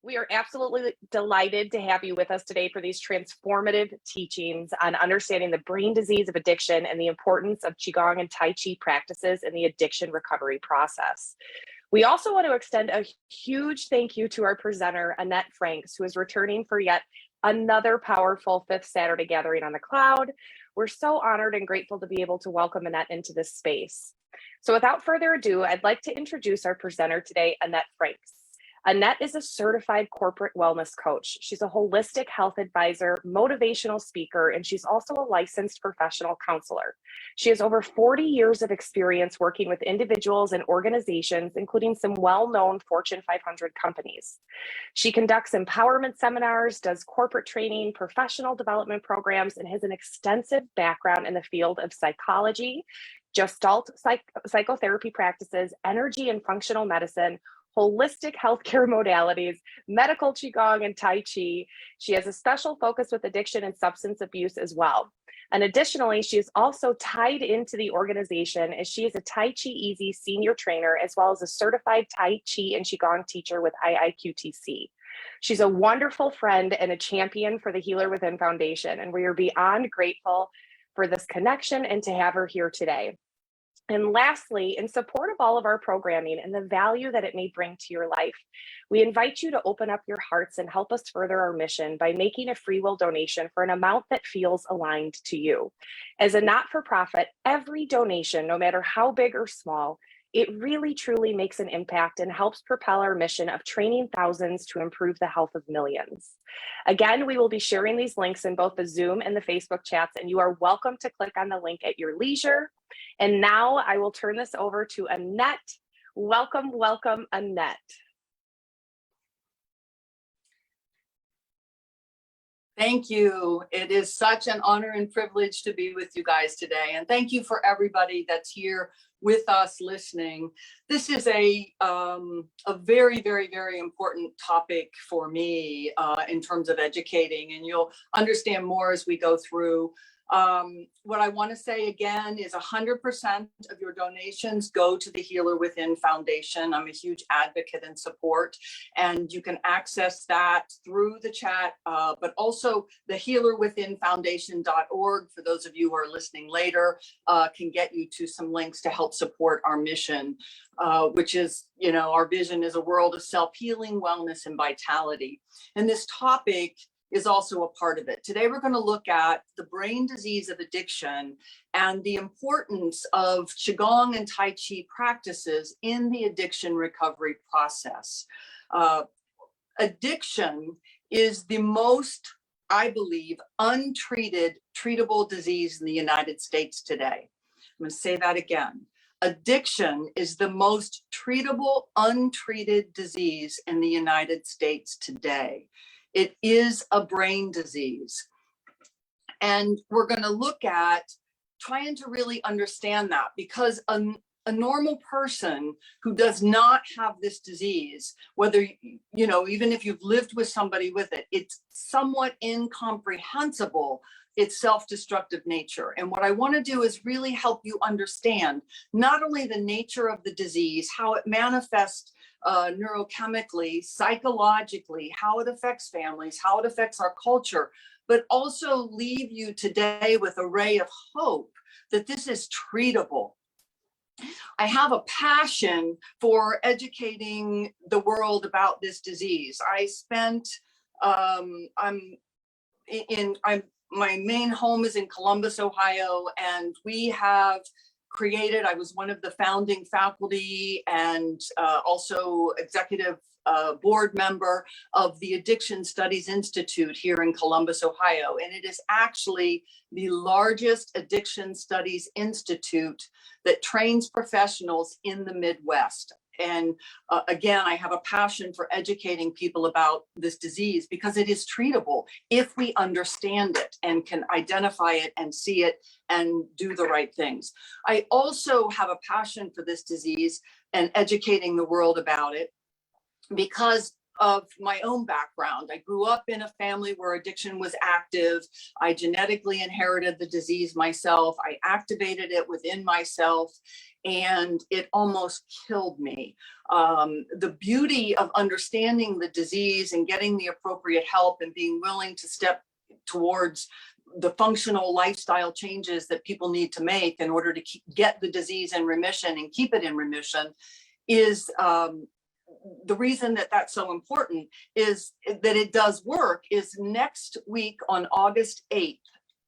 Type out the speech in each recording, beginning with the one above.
We are absolutely delighted to have you with us today for these transformative teachings on understanding the brain disease of addiction and the importance of Qigong and Tai Chi practices in the addiction recovery process. We also want to extend a huge thank you to our presenter, Annette Franks, who is returning for yet another powerful fifth Saturday gathering on the cloud. We're so honored and grateful to be able to welcome Annette into this space. So without further ado, I'd like to introduce our presenter today, Annette Franks. Annette is a certified corporate wellness coach. She's a holistic health advisor, motivational speaker, and she's also a licensed professional counselor. She has over 40 years of experience working with individuals and organizations, including some well-known Fortune 500 companies. She conducts empowerment seminars, does corporate training, professional development programs, and has an extensive background in the field of psychology, Gestalt psychotherapy practices, energy and functional medicine, holistic healthcare modalities, medical Qigong, and Tai Chi. She has a special focus with addiction and substance abuse as well. And additionally, she is also tied into the organization as she is a Tai Chi Easy senior trainer, as well as a certified Tai Chi and Qigong teacher with IIQTC. She's a wonderful friend and a champion for the Healer Within Foundation, and we are beyond grateful for this connection and to have her here today. And lastly, in support of all of our programming and the value that it may bring to your life, we invite you to open up your hearts and help us further our mission by making a free will donation for an amount that feels aligned to you. As a not-for-profit, every donation, no matter how big or small, it really truly makes an impact and helps propel our mission of training thousands to improve the health of millions. Again, we will be sharing these links in both the Zoom and the Facebook chats, and you are welcome to click on the link at your leisure. And now I will turn this over to Annette. Welcome, welcome, Annette. Thank you. It is such an honor and privilege to be with you guys today. And thank you for everybody that's here with us listening. This is a very, very, very important topic for me in terms of educating, and you'll understand more as we go through. What I want to say again is 100% of your donations go to the Healer Within Foundation. I'm a huge advocate and support, and you can access that through the chat, but also the healerwithinfoundation.org, for those of you who are listening later, can get you to some links to help support our mission, which is, our vision is a world of self-healing, wellness, and vitality. And this topic is also a part of it. Today, we're going to look at the brain disease of addiction and the importance of Qigong and Tai Chi practices in the addiction recovery process. Addiction is the most, I believe, untreated, treatable disease in the United States today. I'm going to say that again. Addiction is the most treatable, untreated disease in the United States today. It is a brain disease. And we're going to look at trying to really understand that, because a normal person who does not have this disease, whether, even if you've lived with somebody with it, it's somewhat incomprehensible, its self-destructive nature. And what I want to do is really help you understand not only the nature of the disease, how it manifests neurochemically, psychologically, how it affects families, how it affects our culture, but also leave you today with a ray of hope that this is treatable. I have a passion for educating the world about this disease. I spent, my main home is in Columbus, Ohio, and we have created, I was one of the founding faculty and also executive board member of the Addiction Studies Institute here in Columbus, Ohio. And it is actually the largest addiction studies institute that trains professionals in the Midwest. And again, I have a passion for educating people about this disease because it is treatable if we understand it and can identify it and see it and do the right things. I also have a passion for this disease and educating the world about it because of my own background. I grew up in a family where addiction was active. I genetically inherited the disease myself. I activated it within myself, and it almost killed me. The beauty of understanding the disease and getting the appropriate help and being willing to step towards the functional lifestyle changes that people need to make in order to get the disease in remission and keep it in remission is the reason that that's so important is that it does work. Is next week on August 8th,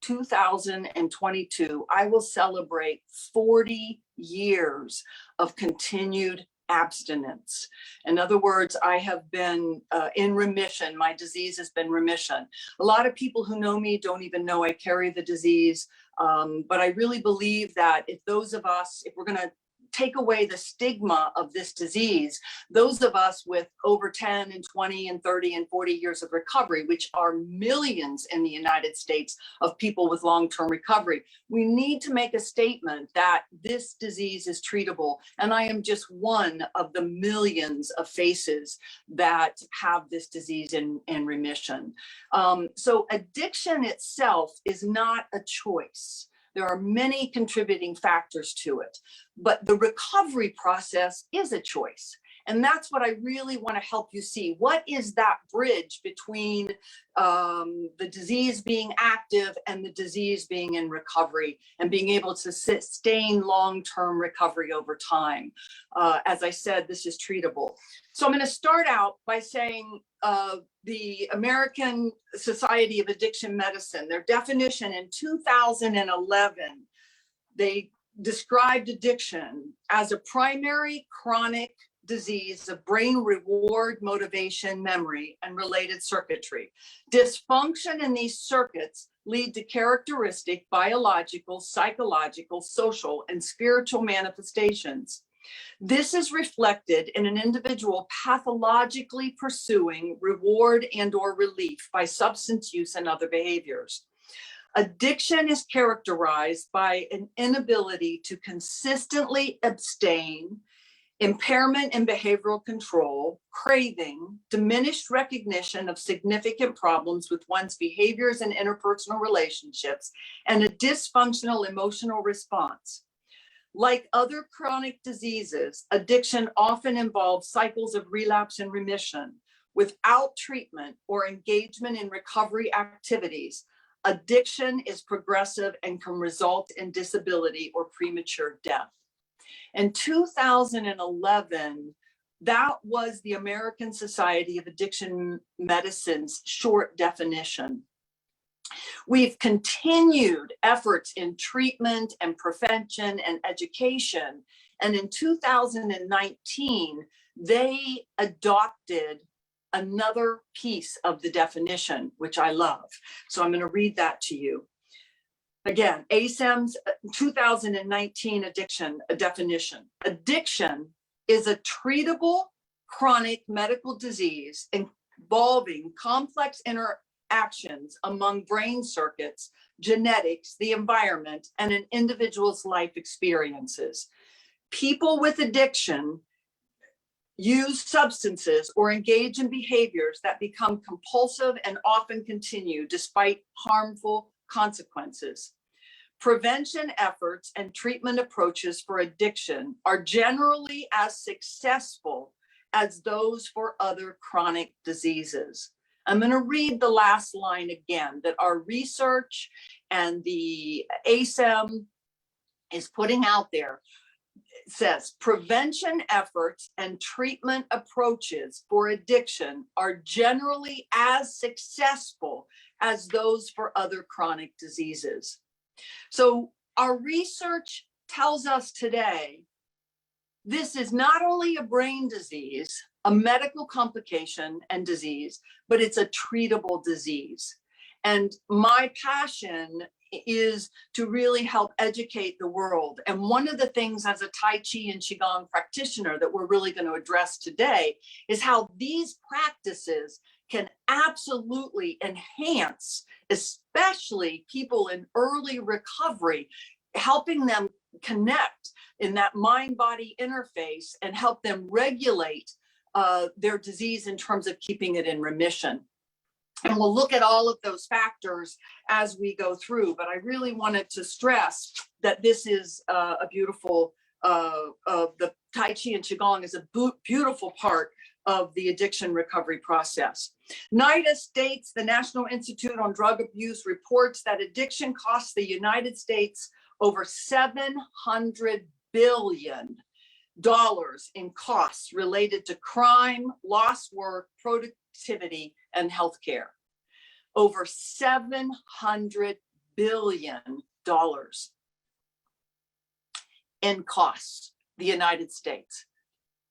2022, I will celebrate 40 years of continued abstinence. In other words, I have been in remission. My disease has been remission. A lot of people who know me don't even know I carry the disease. But I really believe that if those of us, if we're going to take away the stigma of this disease, those of us with over 10 and 20 and 30 and 40 years of recovery, which are millions in the United States of people with long-term recovery, we need to make a statement that this disease is treatable. And I am just one of the millions of faces that have this disease in remission. So addiction itself is not a choice. There are many contributing factors to it, but the recovery process is a choice. And that's what I really want to help you see. What is that bridge between the disease being active and the disease being in recovery and being able to sustain long-term recovery over time? As I said, this is treatable. So I'm going to start out by saying the American Society of Addiction Medicine, their definition in 2011, they described addiction as a primary chronic disease of brain reward, motivation, memory, and related circuitry. Dysfunction in these circuits lead to characteristic biological, psychological, social, and spiritual manifestations. This is reflected in an individual pathologically pursuing reward and/or relief by substance use and other behaviors. Addiction is characterized by an inability to consistently abstain, impairment in behavioral control, craving, diminished recognition of significant problems with one's behaviors and interpersonal relationships, and a dysfunctional emotional response. Like other chronic diseases, addiction often involves cycles of relapse and remission. Without treatment or engagement in recovery activities, addiction is progressive and can result in disability or premature death. In 2011, that was the American Society of Addiction Medicine's short definition. We've continued efforts in treatment and prevention and education. And in 2019, they adopted another piece of the definition, which I love. So I'm going to read that to you. Again, ASAM's 2019 addiction definition. Addiction is a treatable chronic medical disease involving complex interactions among brain circuits, genetics, the environment, and an individual's life experiences. People with addiction use substances or engage in behaviors that become compulsive and often continue despite harmful consequences. Prevention efforts and treatment approaches for addiction are generally as successful as those for other chronic diseases. I'm going to read the last line again, that our research and the ASAM is putting out there. It says, prevention efforts and treatment approaches for addiction are generally as successful as those for other chronic diseases. So our research tells us today, this is not only a brain disease, a medical complication and disease, but it's a treatable disease. And my passion is to really help educate the world. And one of the things as a Tai Chi and Qigong practitioner that we're really going to address today is how these practices can absolutely enhance, especially people in early recovery, helping them connect in that mind-body interface and help them regulate their disease in terms of keeping it in remission. And we'll look at all of those factors as we go through, but I really wanted to stress that this is a beautiful, the Tai Chi and Qigong is a beautiful part of the addiction recovery process. NIDA states, the National Institute on Drug Abuse reports that addiction costs the United States over $700 billion in costs related to crime, lost work, productivity, and healthcare. Over $700 billion in costs, the United States.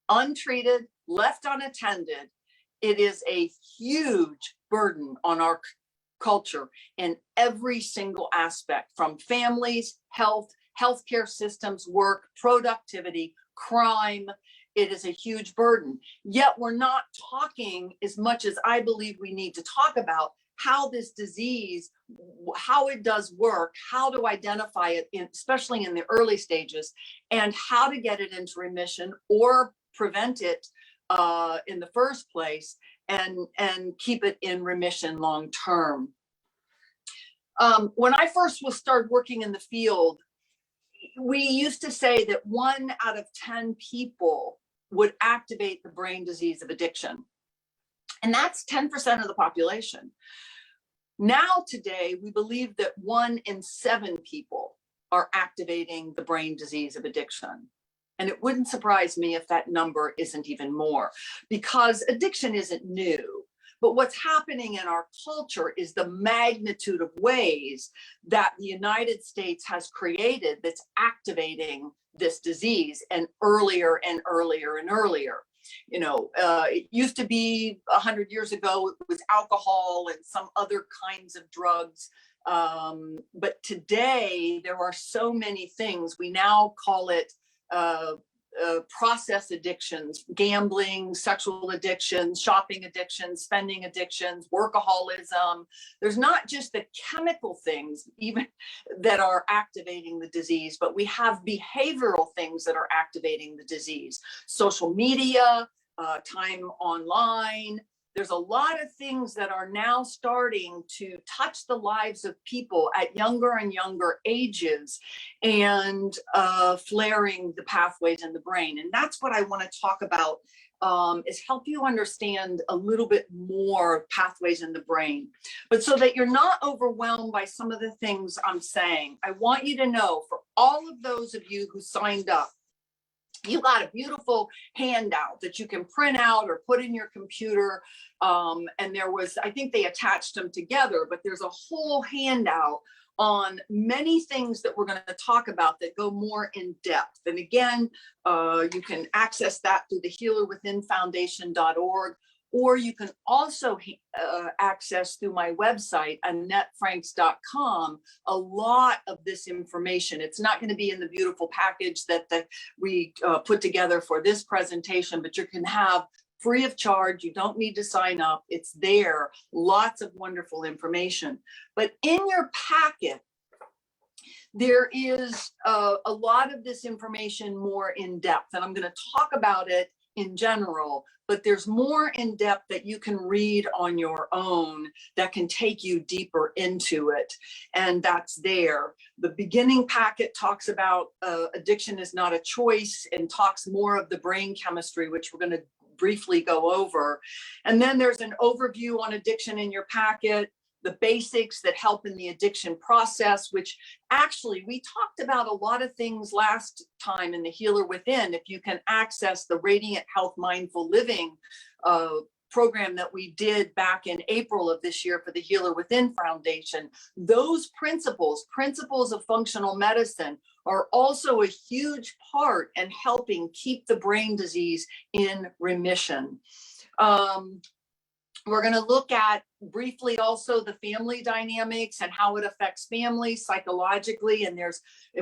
Untreated, left unattended, it is a huge burden on our culture in every single aspect, from families, health, healthcare systems, work, productivity, crime. It is a huge burden. Yet we're not talking as much as I believe we need to talk about how this disease, how it does work, how to identify it, especially in the early stages, and how to get it into remission or prevent it in the first place and keep it in remission long term. When I first started working in the field, we used to say that 1 out of 10 people would activate the brain disease of addiction. And that's 10% of the population. Now today, we believe that 1 in 7 people are activating the brain disease of addiction. And it wouldn't surprise me if that number isn't even more, because addiction isn't new. But what's happening in our culture is the magnitude of ways that the United States has created that's activating this disease, and earlier and earlier and earlier. You know, it used to be 100 years ago, it was alcohol and some other kinds of drugs. But today there are so many things. We now call it process addictions, gambling, sexual addictions, shopping addictions, spending addictions, workaholism. There's not just the chemical things even that are activating the disease, but we have behavioral things that are activating the disease. Social media, time online. There's a lot of things that are now starting to touch the lives of people at younger and younger ages and flaring the pathways in the brain. And that's what I want to talk about, is help you understand a little bit more pathways in the brain. But so that you're not overwhelmed by some of the things I'm saying, I want you to know, for all of those of you who signed up, you got a beautiful handout that you can print out or put in your computer. And there was, I think they attached them together, but there's a whole handout on many things that we're going to talk about that go more in depth. And again, you can access that through the healerwithinfoundation.org, or you can also access through my website, AnnetteFranks.com, a lot of this information. It's not going to be in the beautiful package that we put together for this presentation, but you can have free of charge. You don't need to sign up. It's there. Lots of wonderful information. But in your packet, there is a lot of this information more in depth, and I'm going to talk about it in general, but there's more in depth that you can read on your own that can take you deeper into it. And that's there. The beginning packet talks about addiction is not a choice, and talks more of the brain chemistry, which we're going to briefly go over. And then there's an overview on addiction in your packet, the basics that help in the addiction process, which actually we talked about a lot of things last time in the Healer Within. If you can access the Radiant Health Mindful Living program that we did back in April of this year for the Healer Within Foundation, those principles of functional medicine are also a huge part in helping keep the brain disease in remission. We're going to look at briefly also the family dynamics and how it affects families psychologically, and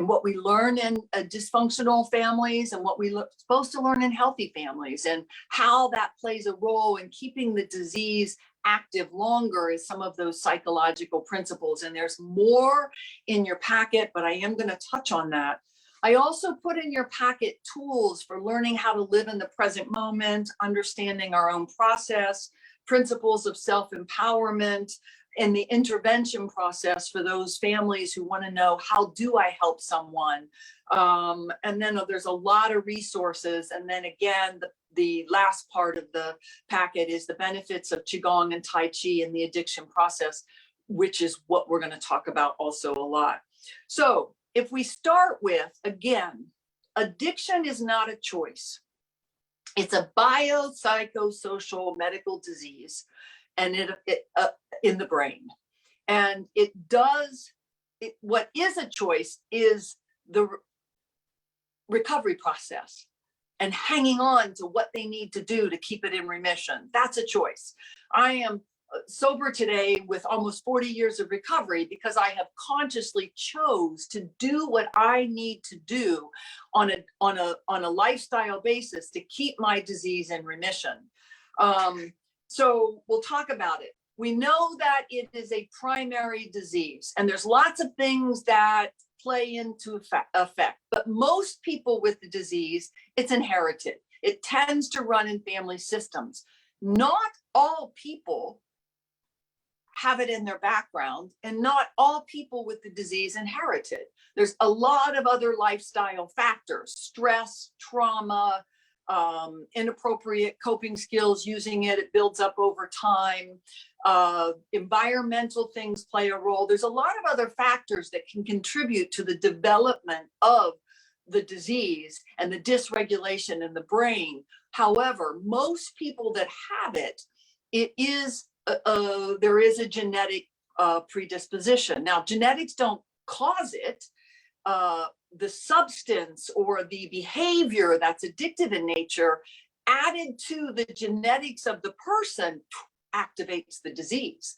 what we learn in dysfunctional families and what we're supposed to learn in healthy families, and how that plays a role in keeping the disease active longer is some of those psychological principles. And there's more in your packet, but I am going to touch on that. I also put in your packet tools for learning how to live in the present moment, understanding our own process, principles of self-empowerment, and the intervention process for those families who want to know, how do I help someone? And then there's a lot of resources. And then again, the last part of the packet is the benefits of Qigong and Tai Chi and the addiction process, which is what we're going to talk about also a lot. So if we start with, again, addiction is not a choice. It's a biopsychosocial medical disease, and in the brain. And what is a choice is the recovery process and hanging on to what they need to do to keep it in remission. That's a choice. I am sober today with almost 40 years of recovery because I have consciously chose to do what I need to do on a lifestyle basis to keep my disease in remission. So we'll talk about it. We know that it is a primary disease, and there's lots of things that play into effect, but most people with the disease, it's inherited. It tends to run in family systems. Not all people have it in their background, and not all people with the disease inherit it. There's a lot of other lifestyle factors, stress, trauma, inappropriate coping skills, using it builds up over time. Environmental things play a role. There's a lot of other factors that can contribute to the development of the disease and the dysregulation in the brain. However, most people that have it, there is a genetic predisposition. Now, genetics don't cause it. The substance or the behavior that's addictive in nature, added to the genetics of the person, activates the disease.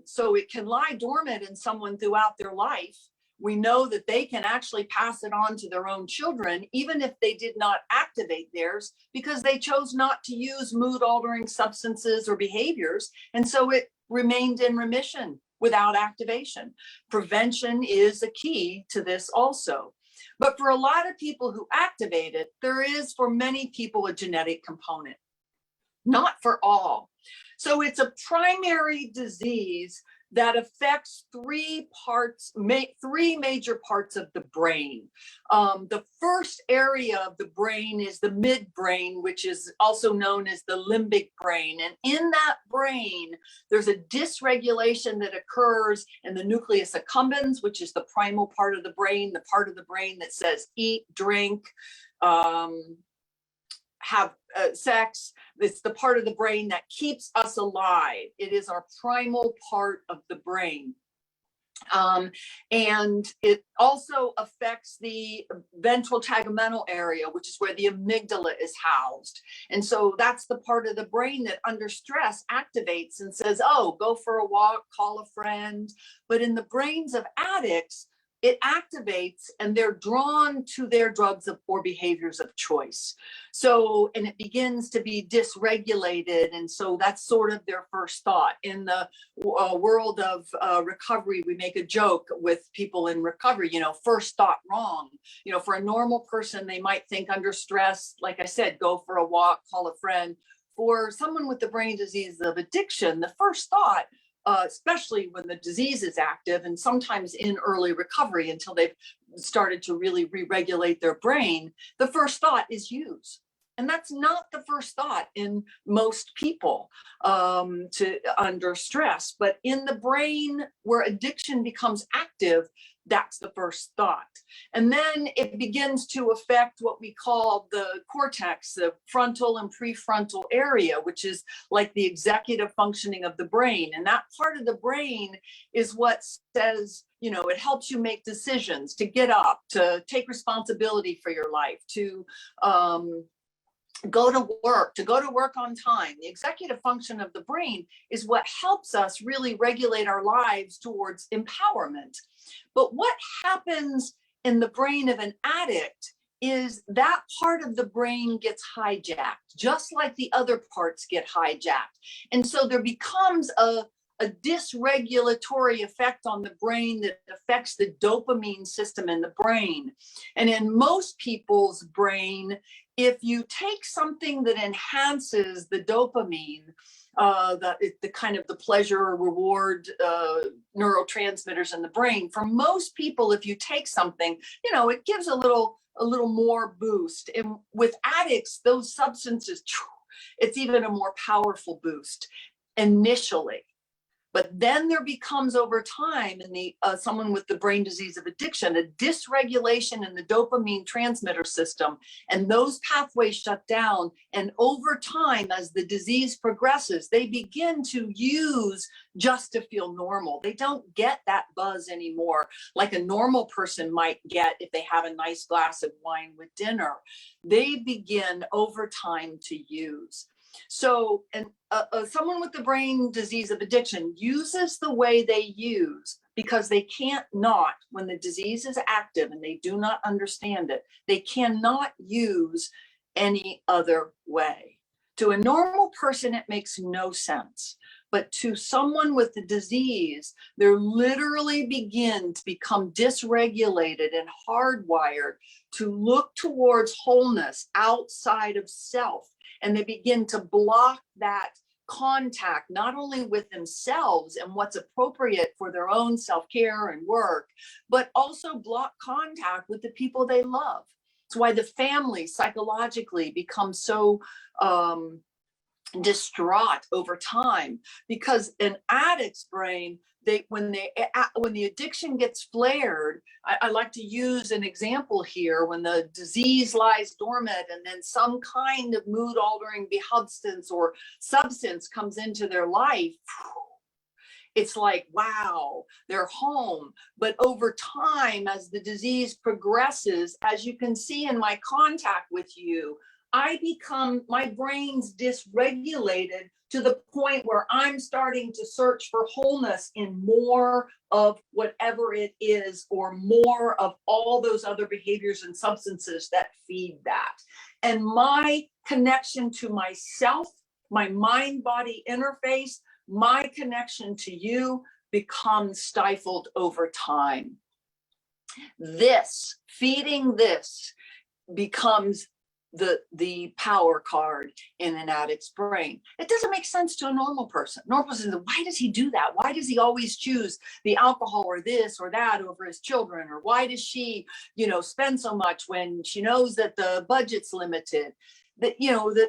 So it can lie dormant in someone throughout their life. We know that they can actually pass it on to their own children, even if they did not activate theirs, because they chose not to use mood-altering substances or behaviors. And so it remained in remission without activation. Prevention is a key to this also. But for a lot of people who activate it, there is, for many people, a genetic component. Not for all. So it's a primary disease that affects three major parts of the brain. The first area of the brain is the midbrain, which is also known as the limbic brain. And in that brain, there's a dysregulation that occurs in the nucleus accumbens, which is the primal part of the brain that says eat, drink, have sex. It's the part of the brain that keeps us alive. It is our primal part of the brain. And it also affects the ventral tegmental area, which is where the amygdala is housed. And so that's the part of the brain that under stress activates and says, oh, go for a walk, call a friend. But in the brains of addicts, it activates and they're drawn to their drugs or behaviors of choice. So, and it begins to be dysregulated. And so that's sort of their first thought. In the world of recovery, we make a joke with people in recovery, first thought wrong. For a normal person, they might think under stress, like I said, go for a walk, call a friend. For someone with the brain disease of addiction, the first thought, especially when the disease is active and sometimes in early recovery until they've started to really re-regulate their brain, the first thought is use. And that's not the first thought in most people under stress, but in the brain where addiction becomes active, that's the first thought. And then it begins to affect what we call the cortex, the frontal and prefrontal area, which is like the executive functioning of the brain. And that part of the brain is what says, it helps you make decisions, to get up, to take responsibility for your life, to go to work on time. The executive function of the brain is what helps us really regulate our lives towards empowerment. But what happens in the brain of an addict is that part of the brain gets hijacked, just like the other parts get hijacked. And so there becomes a a dysregulatory effect on the brain that affects the dopamine system in the brain. And in most people's brain, if you take something that enhances the dopamine, the kind of the pleasure or reward neurotransmitters in the brain, for most people, if you take something, it gives a little more boost. And with addicts, those substances, it's even a more powerful boost initially. But then there becomes, over time, in the someone with the brain disease of addiction, a dysregulation in the dopamine transmitter system, and those pathways shut down. And over time, as the disease progresses, they begin to use just to feel normal. They don't get that buzz anymore, like a normal person might get if they have a nice glass of wine with dinner. They begin over time to use. So, and someone with the brain disease of addiction uses the way they use because they can't not, when the disease is active and they do not understand it, they cannot use any other way. To a normal person, it makes no sense. But to someone with the disease, they literally begin to become dysregulated and hardwired to look towards wholeness outside of self. And they begin to block that contact, not only with themselves and what's appropriate for their own self-care and work, but also block contact with the people they love. It's why the family psychologically becomes so distraught over time, because an addict's brain, when the addiction gets flared, I like to use an example here. When the disease lies dormant and then some kind of mood altering substance or substance comes into their life, it's like, wow, they're home. But over time, as the disease progresses, as you can see in my contact with you, my brain's dysregulated to the point where I'm starting to search for wholeness in more of whatever it is, or more of all those other behaviors and substances that feed that. And my connection to myself, my mind-body interface, my connection to you becomes stifled over time. Feeding this becomes the power card in an addict's brain. It doesn't make sense to a normal person. Normal person, why does he do that? Why does he always choose the alcohol or this or that over his children? Or why does she, spend so much when she knows that the budget's limited? That,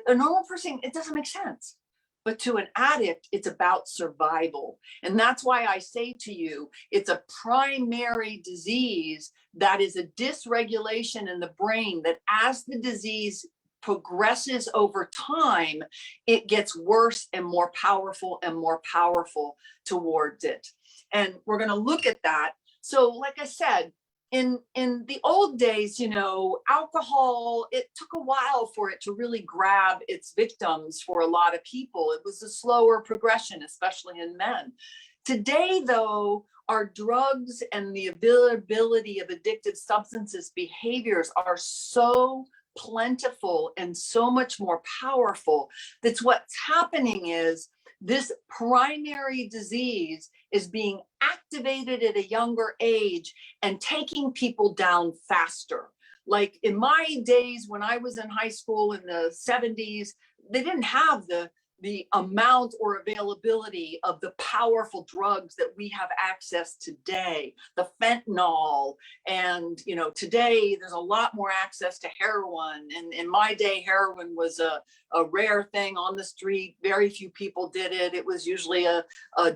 a normal person, it doesn't make sense. But to an addict, it's about survival. And that's why I say to you, it's a primary disease that is a dysregulation in the brain, that as the disease progresses over time, it gets worse and more powerful towards it. And we're going to look at that. So like I said, in the old days, alcohol, it took a while for it to really grab its victims for a lot of people. It was a slower progression, especially in men. Today, though, our drugs and the availability of addictive substances behaviors are so plentiful and so much more powerful. That's what's happening is this primary disease is being activated at a younger age and taking people down faster. Like in my days when I was in high school in the 70s, they didn't have the amount or availability of the powerful drugs that we have access today, the fentanyl. And, today there's a lot more access to heroin. And in my day, heroin was a rare thing on the street. Very few people did it. It was usually a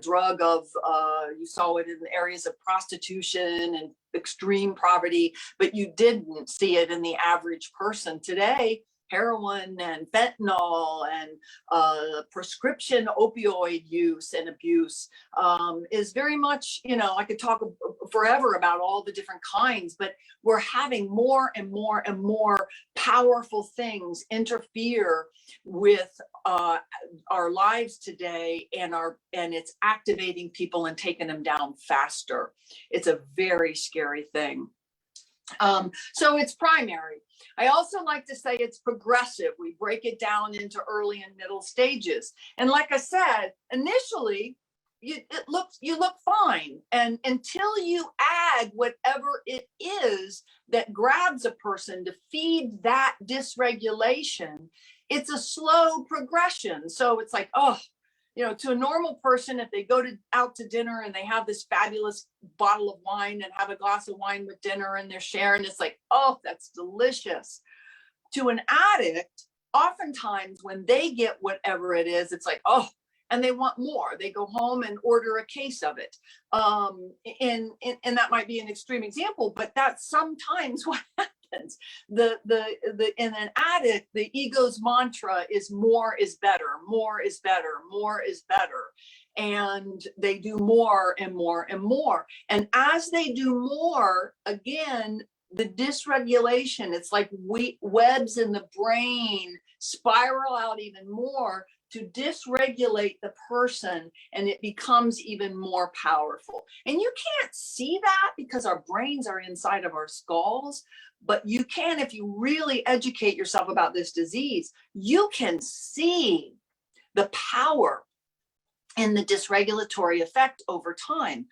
drug of, you saw it in areas of prostitution and extreme poverty, but you didn't see it in the average person. Today, heroin and fentanyl and prescription opioid use and abuse is very much, I could talk forever about all the different kinds, but we're having more and more and more powerful things interfere with our lives today, and it's activating people and taking them down faster. It's a very scary thing. So it's primary. I also like to say it's progressive. We break it down into early and middle stages. And like I said, initially, you look fine. And until you add whatever it is that grabs a person to feed that dysregulation, it's a slow progression. So it's like, oh, to a normal person, if they go out to dinner and they have this fabulous bottle of wine and have a glass of wine with dinner and they're sharing, it's like, oh, that's delicious. To an addict, oftentimes when they get whatever it is, it's like, oh, and they want more. They go home and order a case of it. And that might be an extreme example, but that's sometimes what happens. In an addict, the ego's mantra is more is better, more is better, more is better. And they do more and more and more. And as they do more, again, the dysregulation, it's like webs in the brain spiral out even more to dysregulate the person, and it becomes even more powerful. And you can't see that because our brains are inside of our skulls, but you can, if you really educate yourself about this disease, you can see the power and the dysregulatory effect over time.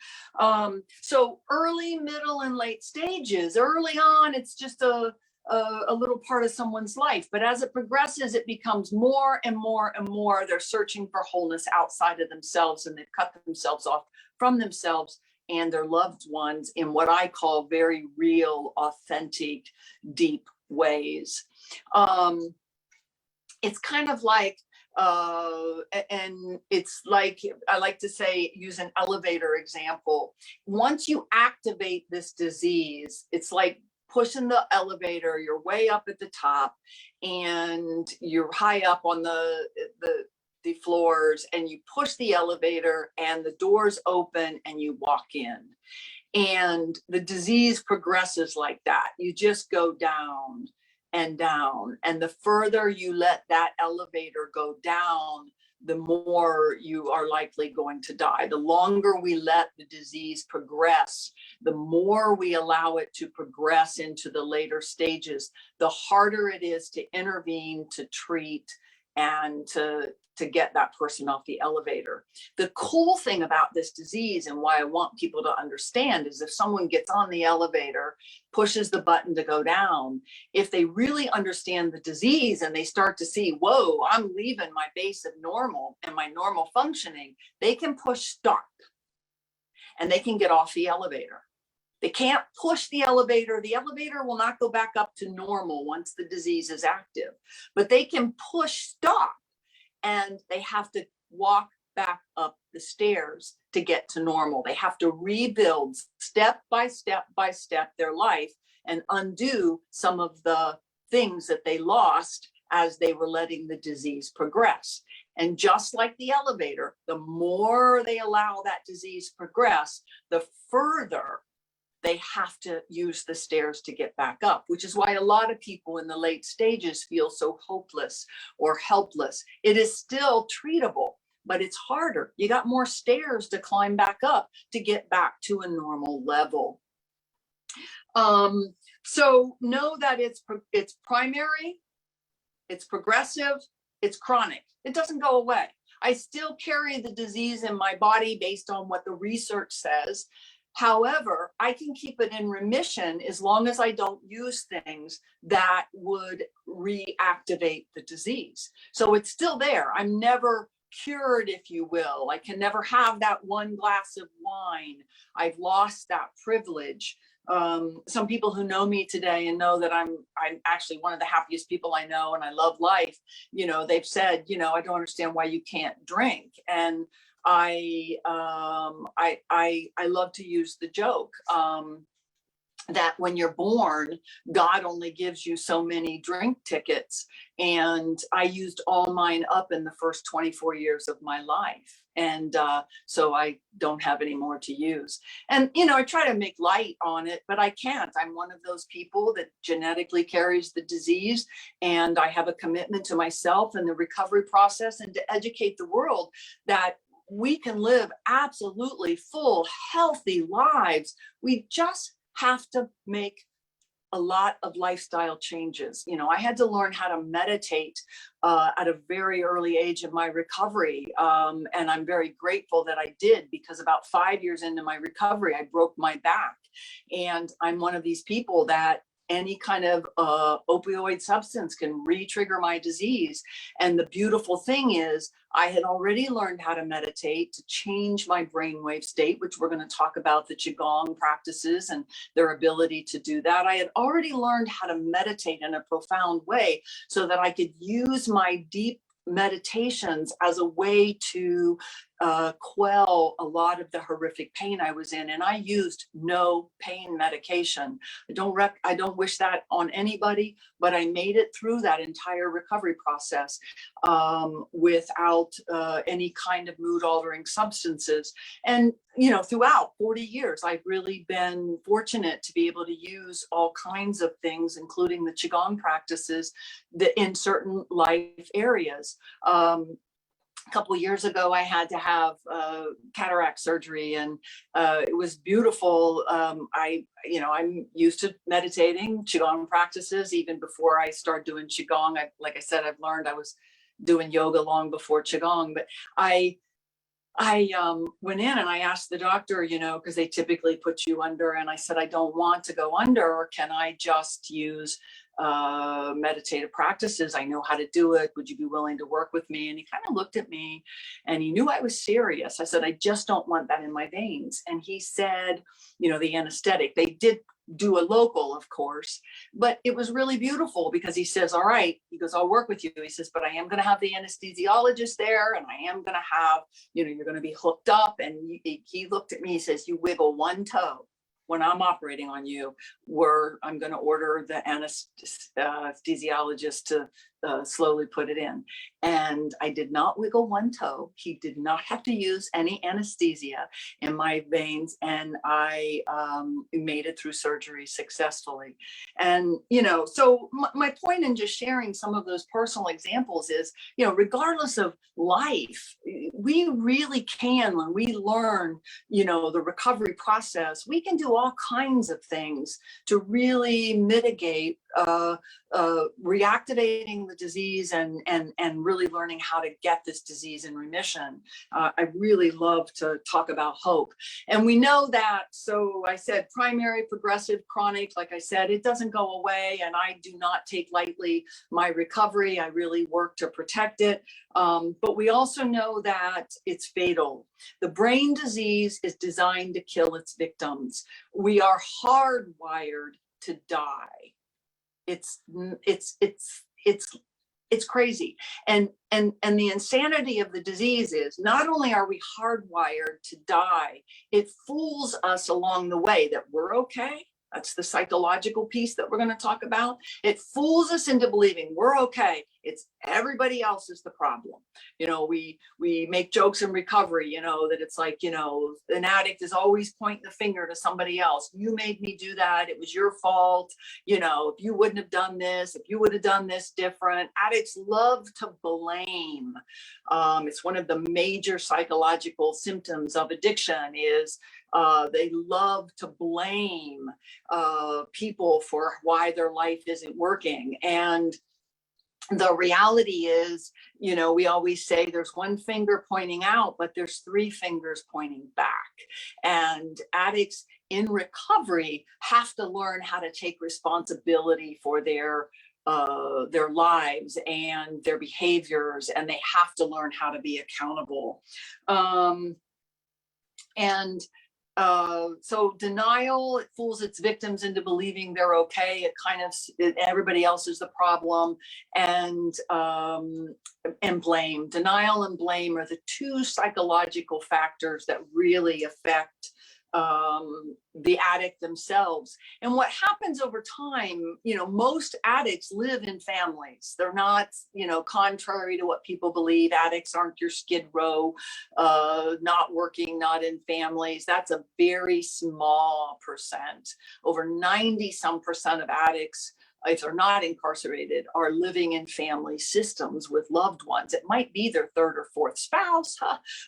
So early, middle, and late stages, early on, it's just a little part of someone's life. But as it progresses, it becomes more and more and more. They're searching for wholeness outside of themselves, and they've cut themselves off from themselves and their loved ones in what I call very real, authentic, deep ways. It's kind of like, and it's like, I like to say, use an elevator example. Once you activate this disease, it's like pushing the elevator, you're way up at the top and you're high up on the floors, and you push the elevator and the doors open and you walk in. And the disease progresses like that. You just go down and down. And the further you let that elevator go down, the more you are likely going to die. The longer we let the disease progress, the more we allow it to progress into the later stages, the harder it is to intervene, to treat, and to get that person off the elevator. The cool thing about this disease, and why I want people to understand, is if someone gets on the elevator, pushes the button to go down, if they really understand the disease and they start to see, whoa, I'm leaving my base of normal and my normal functioning, they can push stop and they can get off the elevator. They can't push the elevator. The elevator will not go back up to normal once the disease is active, but they can push stop, and they have to walk back up the stairs to get to normal. They have to rebuild step by step by step their life and undo some of the things that they lost as they were letting the disease progress. And just like the elevator, the more they allow that disease progress, the further they have to use the stairs to get back up, which is why a lot of people in the late stages feel so hopeless or helpless. It is still treatable, but it's harder. You got more stairs to climb back up to get back to a normal level. So know that it's primary, it's progressive, it's chronic. It doesn't go away. I still carry the disease in my body based on what the research says. However, I can keep it in remission as long as I don't use things that would reactivate the disease. So it's still there. I'm never cured, if you will. I can never have that one glass of wine. I've lost that privilege. Some people who know me today and know that I'm actually one of the happiest people I know, and I love life, they've said, I don't understand why you can't drink. And I love to use the joke that when you're born, God only gives you so many drink tickets. And I used all mine up in the first 24 years of my life. And so I don't have any more to use. And, I try to make light on it, but I can't. I'm one of those people that genetically carries the disease. And I have a commitment to myself and the recovery process, and to educate the world that we can live absolutely full, healthy lives. We just have to make a lot of lifestyle changes. You know, I had to learn how to meditate at a very early age of my recovery. And I'm very grateful that I did, because about 5 years into my recovery, I broke my back. And I'm one of these people that any kind of opioid substance can re-trigger my disease. And the beautiful thing is, I had already learned how to meditate to change my brainwave state, which we're going to talk about the Qigong practices and their ability to do that. I had already learned how to meditate in a profound way so that I could use my deep meditations as a way to quell a lot of the horrific pain I was in. And I used no pain medication. I don't wish that on anybody, but I made it through that entire recovery process without any kind of mood altering substances. And, you know, throughout 40 years, I've really been fortunate to be able to use all kinds of things, including the Qigong practices in certain life areas. A couple of years ago, I had to have cataract surgery, and it was beautiful. I'm used to meditating, Qigong practices, even before I started doing Qigong. Like I said, I've learned I was doing yoga long before Qigong, but I went in and I asked the doctor, you know, because they typically put you under, and I said, I don't want to go under. Can I just use meditative practices? I know how to do it. Would you be willing to work with me? And he kind of looked at me and he knew I was serious. I said, I just don't want that in my veins. And he said, you know, the anesthetic, they did do a local, of course, but it was really beautiful because he says, all right, he goes, I'll work with you. He says, but I am going to have the anesthesiologist there, and I am going to have, you know, you're going to be hooked up. And he looked at me, he says, you wiggle one toe when I'm operating on you, where I'm going to order the anesthesiologist to slowly put it in. And I did not wiggle one toe. He did not have to use any anesthesia in my veins. And I made it through surgery successfully. And, you know, so my point in just sharing some of those personal examples is, you know, regardless of life, we really can, when we learn, you know, the recovery process, we can do all kinds of things to really mitigate reactivating the disease and really learning how to get this disease in remission. I really love to talk about hope. And we know that, so I said primary, progressive, chronic, like I said, it doesn't go away, and I do not take lightly my recovery. I really work to protect it. But we also know that it's fatal. The brain disease is designed to kill its victims. We are hardwired to die. It's crazy. And the insanity of the disease is, not only are we hardwired to die, it fools us along the way that we're okay. That's the psychological piece that we're going to talk about. It fools us into believing we're okay. It's everybody else is the problem. You know, we make jokes in recovery, you know, that it's like, you know, an addict is always pointing the finger to somebody else. You made me do that. It was your fault. You know, if you wouldn't have done this, if you would have done this different. Addicts love to blame. It's one of the major psychological symptoms of addiction is they love to blame people for why their life isn't working. And the reality is, you know, we always say there's one finger pointing out, but there's three fingers pointing back. And addicts in recovery have to learn how to take responsibility for their lives and their behaviors, and they have to learn how to be accountable. So denial, it fools its victims into believing they're okay. Everybody else is the problem. And blame. Denial and blame are the two psychological factors that really affect the addict themselves. And what happens over time, you know, most addicts live in families. They're not, you know, contrary to what people believe, addicts aren't your Skid Row, not working, not in families. That's a very small percent. Over 90% of addicts, if they're not incarcerated, are living in family systems with loved ones. It might be their third or fourth spouse,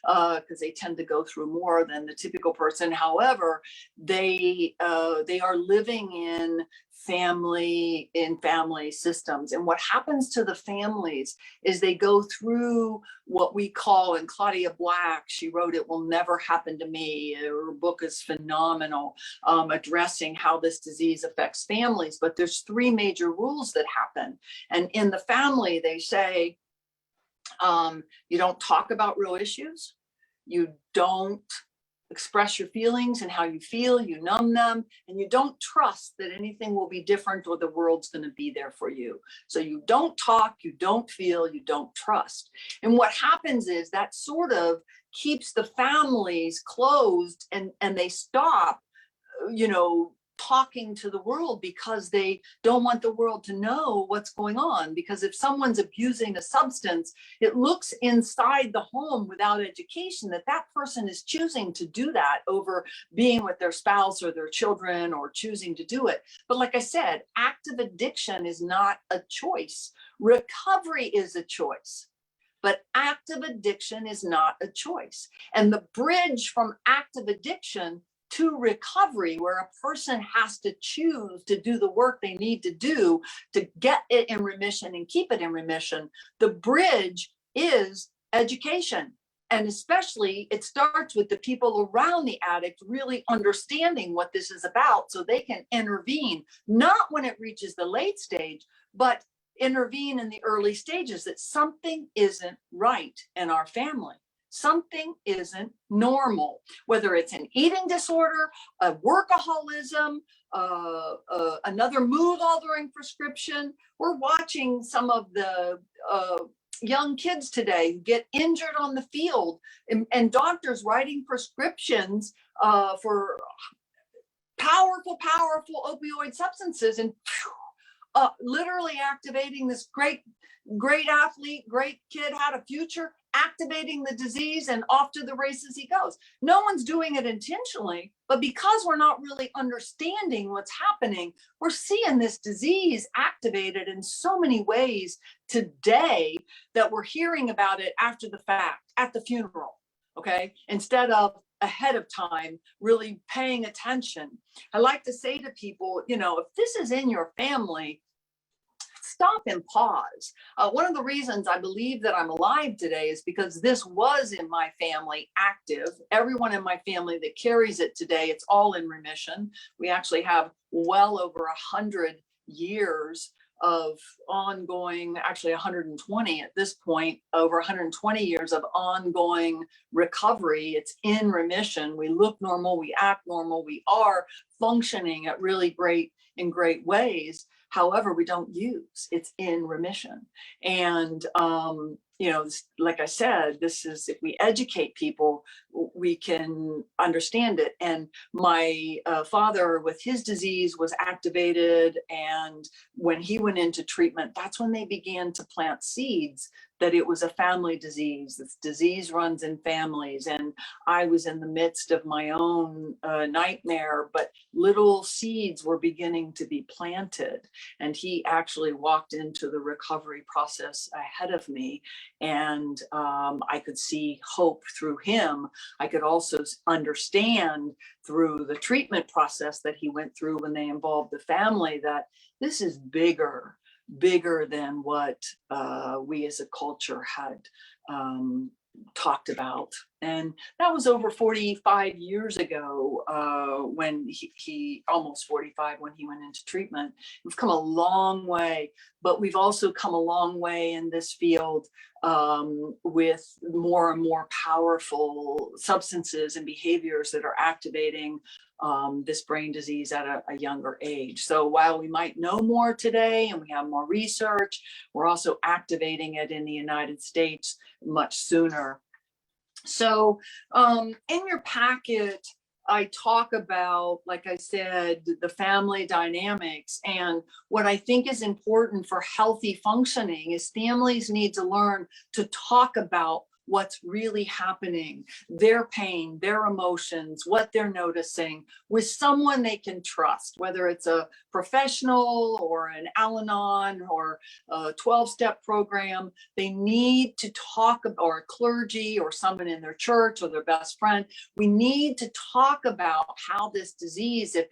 because they tend to go through more than the typical person. However, they are living in family systems. And what happens to the families is they go through what we call, and Claudia Black, she wrote It Will Never Happen to Me. Her book is phenomenal, addressing how this disease affects families. But there's three major rules that happen. And in the family, they say, you don't talk about real issues. You don't express your feelings and how you feel, you numb them, and you don't trust that anything will be different or the world's going to be there for you. So you don't talk, you don't feel, you don't trust. And what happens is that sort of keeps the families closed, and they stop, talking to the world, because they don't want the world to know what's going on. Because if someone's abusing a substance, it looks inside the home without education that person is choosing to do that over being with their spouse or their children, or choosing to do it. But like I said, active addiction is not a choice. Recovery is a choice, but active addiction is not a choice. And the bridge from active addiction to recovery, where a person has to choose to do the work they need to do to get it in remission and keep it in remission, the bridge is education. And especially it starts with the people around the addict really understanding what this is about, so they can intervene, not when it reaches the late stage, but intervene in the early stages, that something isn't right in our family. Something isn't normal, whether it's an eating disorder, a workaholism, another mood-altering prescription. We're watching some of the young kids today get injured on the field, and doctors writing prescriptions for powerful opioid substances, and literally activating this great athlete, great kid, had a future, activating the disease, and off to the races he goes. No one's doing it intentionally, but because we're not really understanding what's happening, we're seeing this disease activated in so many ways today that we're hearing about it after the fact, at the funeral, okay? Instead of ahead of time, really paying attention. I like to say to people, if this is in your family, stop and pause. One of the reasons I believe that I'm alive today is because this was in my family active. Everyone in my family that carries it today, it's all in remission. We actually have well over 100 years of ongoing, actually 120 at this point, over 120 years of ongoing recovery. It's in remission. We look normal, we act normal, we are functioning at really great ways. However, we don't use, it's in remission. And, like I said, this is, if we educate people, we can understand it. And my father with his disease was activated. And when he went into treatment, that's when they began to plant seeds that it was a family disease. This disease runs in families. And I was in the midst of my own nightmare, but little seeds were beginning to be planted. And he actually walked into the recovery process ahead of me. And I could see hope through him. I could also understand through the treatment process that he went through when they involved the family, that this is bigger than what we as a culture had talked about. And that was over 45 years ago, when he almost 45, when he went into treatment. We've come a long way, but we've also come a long way in this field with more and more powerful substances and behaviors that are activating this brain disease at a younger age. So while we might know more today and we have more research, we're also activating it in the United States much sooner. So in your packet, I talk about, like I said, the family dynamics. And what I think is important for healthy functioning is families need to learn to talk about what's really happening, their pain, their emotions, what they're noticing, with someone they can trust, whether it's a professional or an Al-Anon or a 12-step program. They need to talk about, or a clergy or someone in their church or their best friend. We need to talk about how this disease, if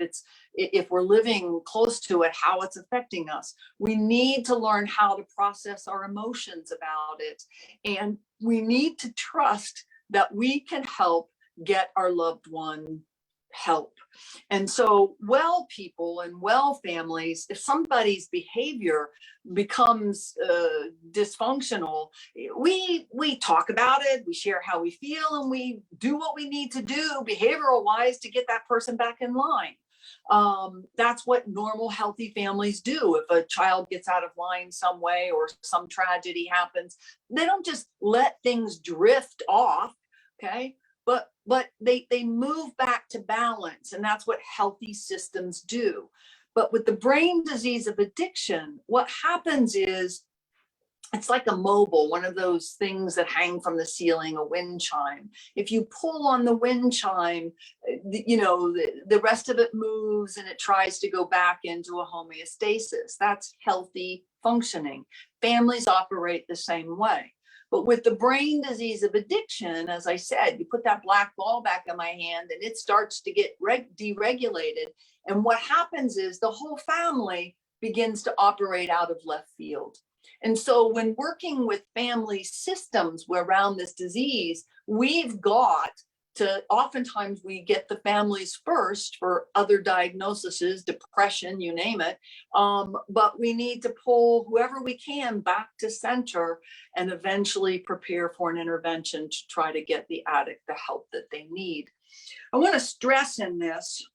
if we're living close to it, how it's affecting us. We need to learn how to process our emotions about it. And we need to trust that we can help get our loved one help. And so well people and well families, if somebody's behavior becomes dysfunctional, we talk about it, we share how we feel, and we do what we need to do behavioral wise to get that person back in line. That's what normal healthy families do. If a child gets out of line some way or some tragedy happens, they don't just let things drift off, okay? But they move back to balance, and that's what healthy systems do. But with the brain disease of addiction, what happens is it's like a mobile, one of those things that hang from the ceiling, a wind chime. If you pull on the wind chime, the rest of it moves and it tries to go back into a homeostasis. That's healthy functioning. Families operate the same way. But with the brain disease of addiction, as I said, you put that black ball back in my hand and it starts to get deregulated. And what happens is the whole family begins to operate out of left field. And so when working with family systems around this disease, we've got to, oftentimes we get the families first for other diagnoses, depression, you name it. But we need to pull whoever we can back to center and eventually prepare for an intervention to try to get the addict the help that they need. I want to stress in this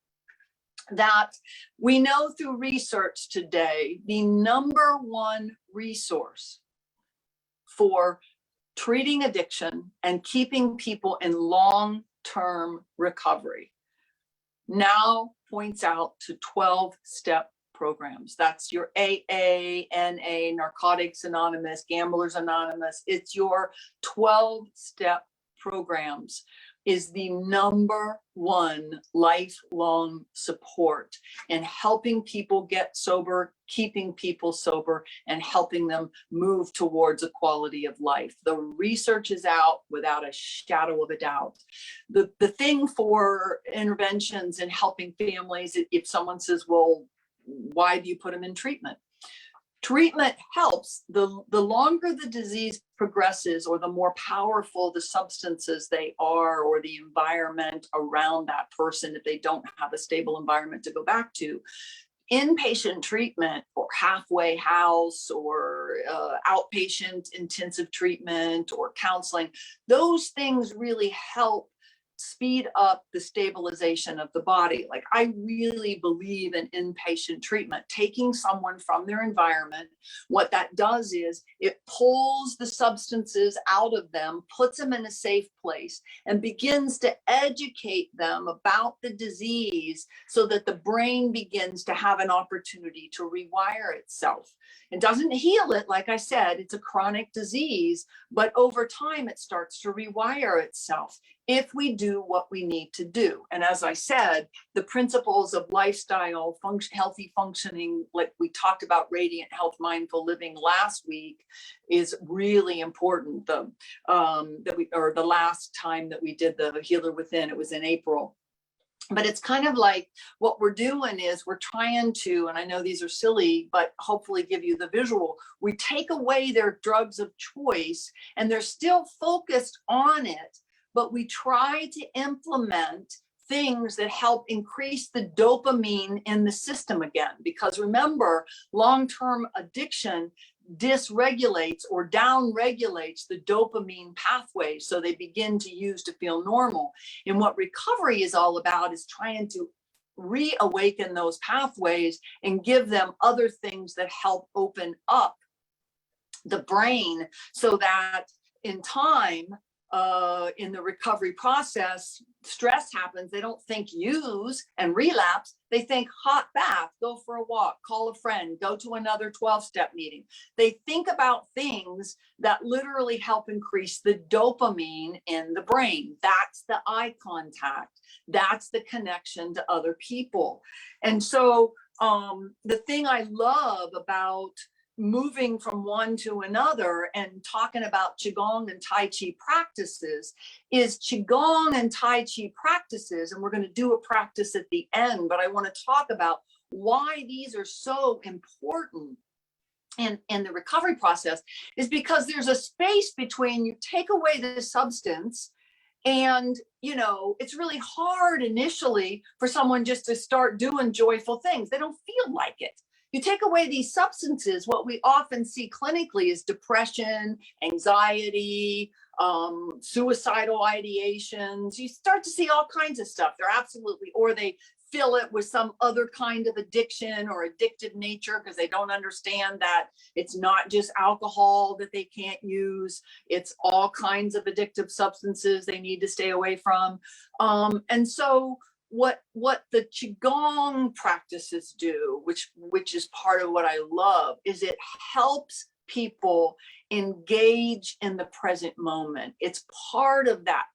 that we know through research today, the number one resource for treating addiction and keeping people in long-term recovery now points out to 12-step programs. That's your AA, NA, Narcotics Anonymous, Gamblers Anonymous. It's your 12-step programs is the number one lifelong support in helping people get sober, keeping people sober, and helping them move towards a quality of life. The research is out without a shadow of a doubt. The thing for interventions and helping families, if someone says, well, why do you put them in treatment? Treatment helps. The longer the disease progresses or the more powerful the substances they are or the environment around that person, if they don't have a stable environment to go back to, inpatient treatment or halfway house or outpatient intensive treatment or counseling, those things really help speed up the stabilization of the body. Like, I really believe in inpatient treatment, taking someone from their environment. What that does is it pulls the substances out of them, puts them in a safe place, and begins to educate them about the disease so that the brain begins to have an opportunity to rewire itself. It doesn't heal it, like I said, it's a chronic disease, but over time it starts to rewire itself if we do what we need to do. And as I said, the principles of lifestyle, healthy functioning, like we talked about radiant health, mindful living last week, is really important. The last time that we did the Healer Within, it was in April. But it's kind of like what we're doing is we're trying to, and I know these are silly, but hopefully give you the visual. We take away their drugs of choice and they're still focused on it, but we try to implement things that help increase the dopamine in the system again. Because remember, long-term addiction dysregulates or downregulates the dopamine pathway, so they begin to use to feel normal. And what recovery is all about is trying to reawaken those pathways and give them other things that help open up the brain so that in time, in the recovery process, stress happens. They don't think use and relapse. They think hot bath, go for a walk, call a friend, go to another 12-step meeting. They think about things that literally help increase the dopamine in the brain. That's the eye contact. That's the connection to other people. And so the thing I love about moving from one to another and talking about Qigong and Tai Chi practices is Qigong and Tai Chi practices, and we're going to do a practice at the end, but I want to talk about why these are so important in the recovery process is because there's a space between you take away the substance and, you know, it's really hard initially for someone just to start doing joyful things. They don't feel like it. You take away these substances, what we often see clinically is depression, anxiety, suicidal ideations. You start to see all kinds of stuff. They're absolutely, or they fill it with some other kind of addiction or addictive nature because they don't understand that it's not just alcohol that they can't use. It's all kinds of addictive substances they need to stay away from. And so what the Qigong practices do, which is part of what I love, is it helps people engage in the present moment. It's part of that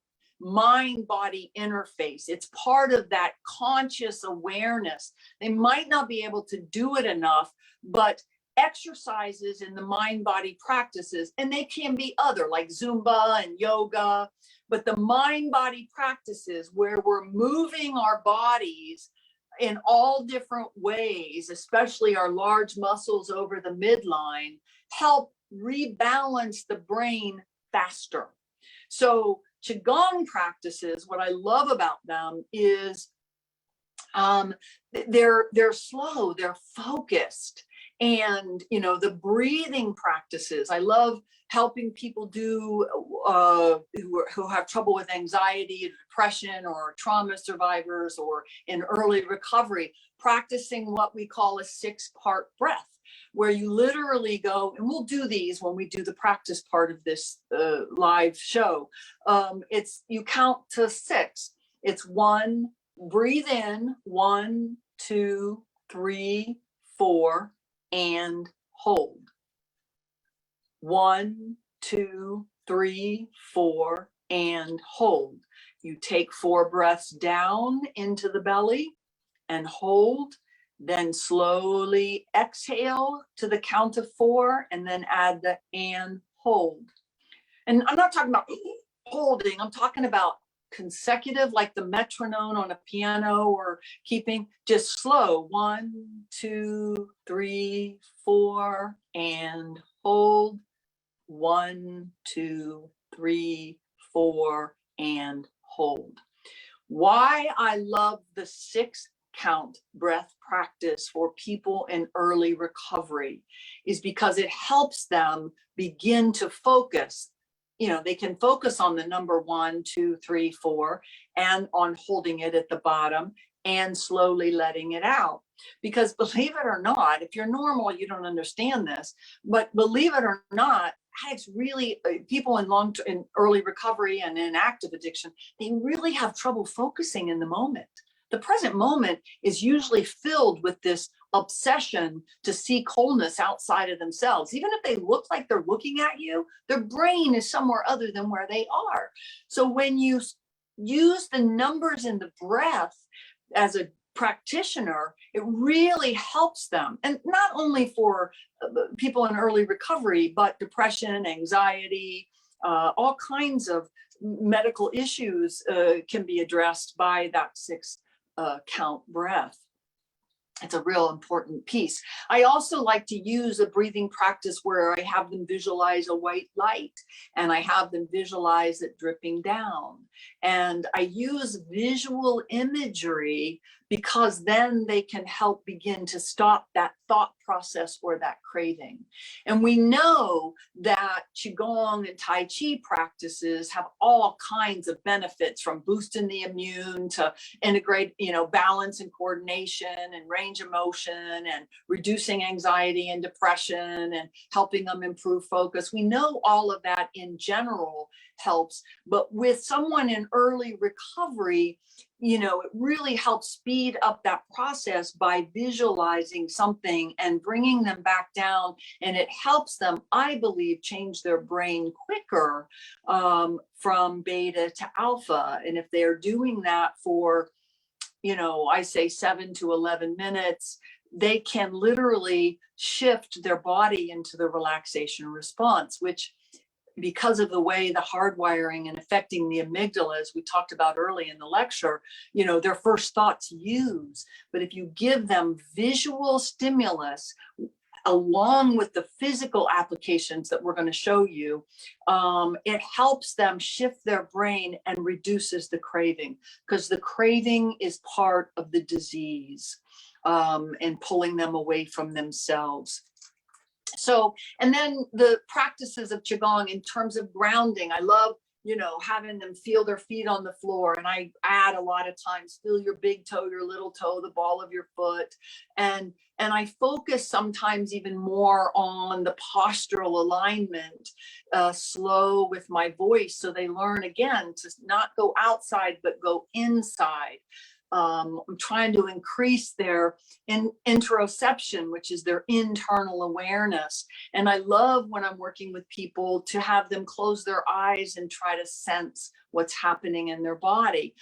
mind-body interface. It's part of that conscious awareness. They might not be able to do it enough, but exercises in the mind-body practices, and they can be other like Zumba and yoga, but the mind-body practices where we're moving our bodies in all different ways, especially our large muscles over the midline, help rebalance the brain faster. So Qigong practices, what I love about them is they're slow, they're focused. And, you know, the breathing practices, I love helping people do who have trouble with anxiety, depression, or trauma survivors, or in early recovery, practicing what we call a 6-part breath, where you literally go, and we'll do these when we do the practice part of this live show. It's you count to 6. It's 1, breathe in, 1, 2, 3, 4, and hold. 1, 2, 3, 4, and hold. You take 4 breaths down into the belly and hold. Then slowly exhale to the count of 4 and then add the and hold. And I'm not talking about holding, I'm talking about consecutive, like the metronome on a piano, or keeping just slow. 1, 2, 3, 4, and hold. 1, 2, 3, 4, and hold. Why I love the 6 count breath practice for people in early recovery is because it helps them begin to focus. You know, they can focus on the number 1, 2, 3, 4, and on holding it at the bottom and slowly letting it out. Because believe it or not, if you're normal, you don't understand this, but believe it or not, it's really people in early recovery and in active addiction, they really have trouble focusing in the moment. The present moment is usually filled with this obsession to seek wholeness outside of themselves. Even if they look like they're looking at you, their brain is somewhere other than where they are. So when you use the numbers in the breath as a practitioner, it really helps them. And not only for people in early recovery, but depression, anxiety, all kinds of medical issues can be addressed by that 6 count breath. It's a real important piece. I also like to use a breathing practice where I have them visualize a white light and I have them visualize it dripping down. And I use visual imagery because then they can help begin to stop that thought process or that craving. And we know that Qigong and Tai Chi practices have all kinds of benefits, from boosting the immune to integrate, you know, balance and coordination and range of motion and reducing anxiety and depression and helping them improve focus. We know all of that in general helps, but with someone in early recovery, you know, it really helps speed up that process by visualizing something and bringing them back down. And it helps them, I believe, change their brain quicker from beta to alpha. And if they're doing that for, you know, I say 7 to 11 minutes, they can literally shift their body into the relaxation response, which, because of the way the hardwiring and affecting the amygdala, as we talked about early in the lecture, their first thoughts use. But if you give them visual stimulus along with the physical applications that we're going to show you, it helps them shift their brain and reduces the craving, because the craving is part of the disease, and pulling them away from themselves. So, and then the practices of Qigong in terms of grounding, I love, having them feel their feet on the floor. And I add a lot of times, feel your big toe, your little toe, the ball of your foot. And I focus sometimes even more on the postural alignment, slow with my voice. So they learn again to not go outside, but go inside. I'm trying to increase their interoception, which is their internal awareness. And I love when I'm working with people to have them close their eyes and try to sense what's happening in their body.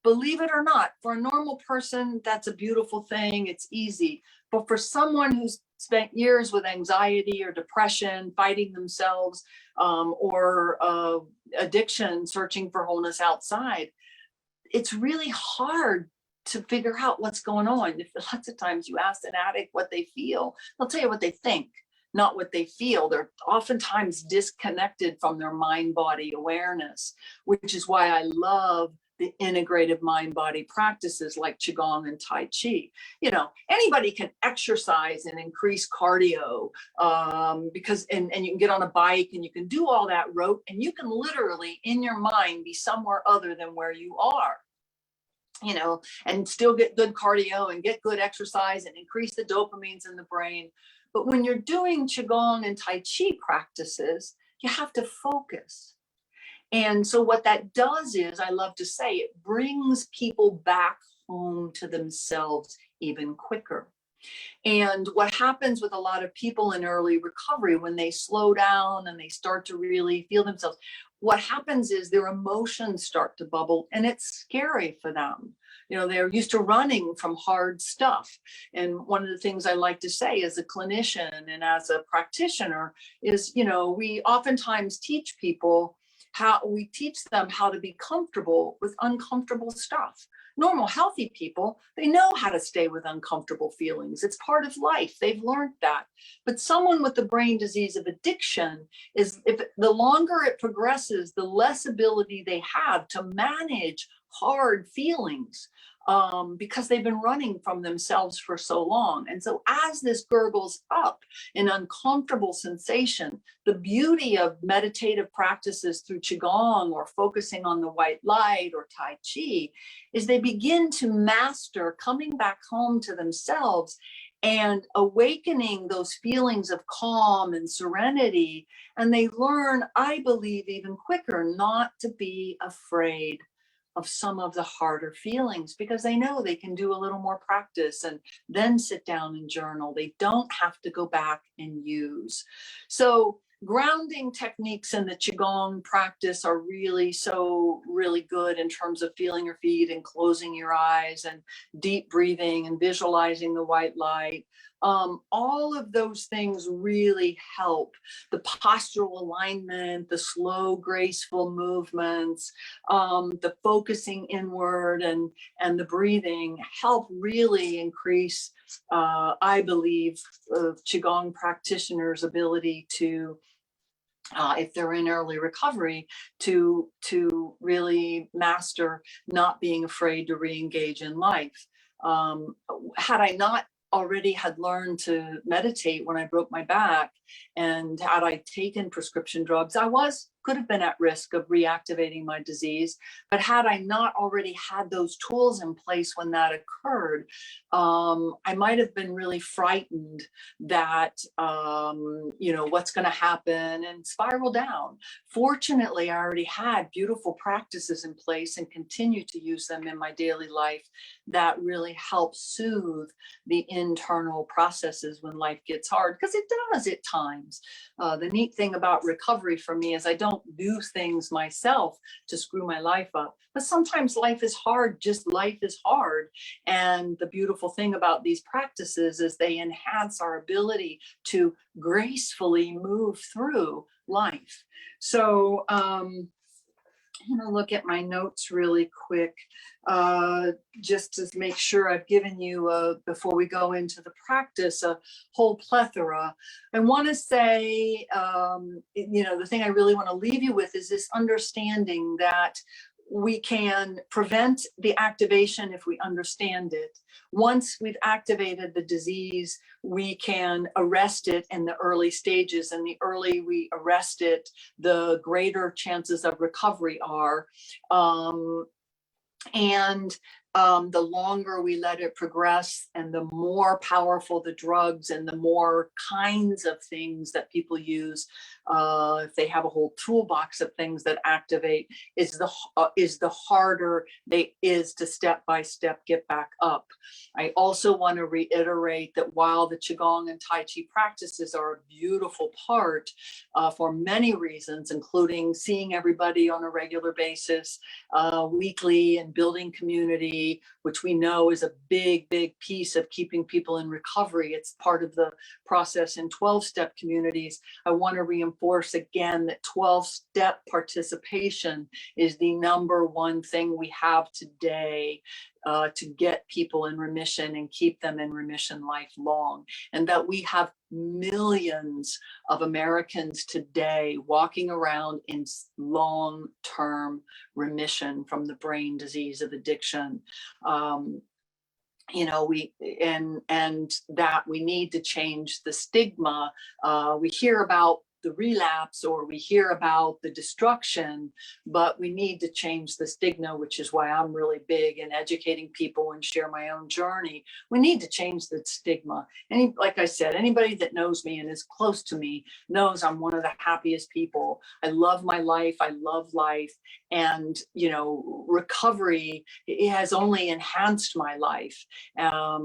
Believe it or not, for a normal person, that's a beautiful thing. It's easy. But for someone who's spent years with anxiety or depression, fighting themselves, or addiction, searching for wholeness outside, it's really hard to figure out what's going on. Lots of times you ask an addict what they feel, they'll tell you what they think, not what they feel. They're oftentimes disconnected from their mind-body awareness, which is why I love the integrative mind-body practices like Qigong and Tai Chi. Anybody can exercise and increase cardio, because and you can get on a bike and you can do all that rote, and you can literally in your mind be somewhere other than where you are. And still get good cardio and get good exercise and increase the dopamines in the brain. But when you're doing Qigong and Tai Chi practices, you have to focus. And so what that does is, I love to say, it brings people back home to themselves even quicker. And what happens with a lot of people in early recovery, when they slow down and they start to really feel themselves, what happens is their emotions start to bubble, and it's scary for them. They're used to running from hard stuff. And one of the things I like to say as a clinician and as a practitioner is, we oftentimes teach people we teach them how to be comfortable with uncomfortable stuff. Normal, healthy people, they know how to stay with uncomfortable feelings. It's part of life. They've learned that. But someone with the brain disease of addiction the longer it progresses, the less ability they have to manage hard feelings, because they've been running from themselves for so long. And so as this gurgles up an uncomfortable sensation, the beauty of meditative practices through Qigong or focusing on the white light or Tai Chi is they begin to master coming back home to themselves and awakening those feelings of calm and serenity. And they learn, I believe, even quicker, not to be afraid of some of the harder feelings, because they know they can do a little more practice and then sit down and journal. They don't have to go back and use. So grounding techniques in the Qigong practice are really good in terms of feeling your feet and closing your eyes and deep breathing and visualizing the white light. All of those things really help. The postural alignment, the slow, graceful movements, the focusing inward and the breathing help really increase, I believe, Qigong practitioners' ability to, if they're in early recovery, to really master not being afraid to re-engage in life. Had I not already had learned to meditate when I broke my back, and had I taken prescription drugs, I could have been at risk of reactivating my disease. But had I not already had those tools in place when that occurred, I might have been really frightened that, what's going to happen, and spiral down. Fortunately, I already had beautiful practices in place and continue to use them in my daily life that really help soothe the internal processes when life gets hard, because it does at times. The neat thing about recovery for me is I don't don't do things myself to screw my life up. But sometimes life is hard, just life is hard. And the beautiful thing about these practices is they enhance our ability to gracefully move through life. So I'm going to look at my notes really quick, just to make sure I've given you, before we go into the practice, a whole plethora. I want to say, the thing I really want to leave you with is this understanding that we can prevent the activation if we understand it. Once we've activated the disease, we can arrest it in the early stages, and the early we arrest it, the greater chances of recovery are. The longer we let it progress, and the more powerful the drugs and the more kinds of things that people use, if they have a whole toolbox of things that activate, is the harder they is to step by step get back up. I also want to reiterate that while the Qigong and Tai Chi practices are a beautiful part for many reasons, including seeing everybody on a regular basis, weekly, and building community, which we know is a big, big piece of keeping people in recovery. It's part of the process in 12-step communities. I want to reinforce again that 12-step participation is the number one thing we have today to get people in remission and keep them in remission lifelong. And that we have millions of Americans today walking around in long-term remission from the brain disease of addiction. That we need to change the stigma. We hear about the relapse, or we hear about the destruction, but we need to change the stigma, which is why I'm really big in educating people and share my own journey. We need to change the stigma. Like I said, anybody that knows me and is close to me knows I'm one of the happiest people. I love my life. I love life. And, recovery, it has only enhanced my life. I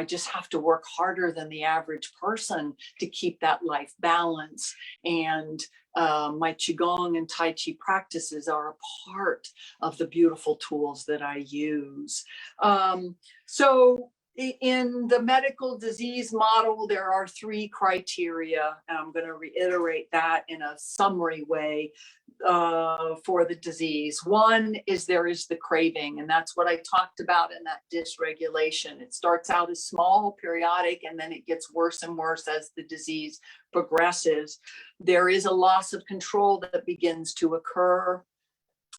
just have to work harder than the average person to keep that life balance. And my Qigong and Tai Chi practices are a part of the beautiful tools that I use. So in the medical disease model, there are 3 criteria. And I'm going to reiterate that in a summary way for the disease. One is there is the craving, and that's what I talked about in that dysregulation. It starts out as small, periodic, and then it gets worse and worse as the disease progresses. There is a loss of control that begins to occur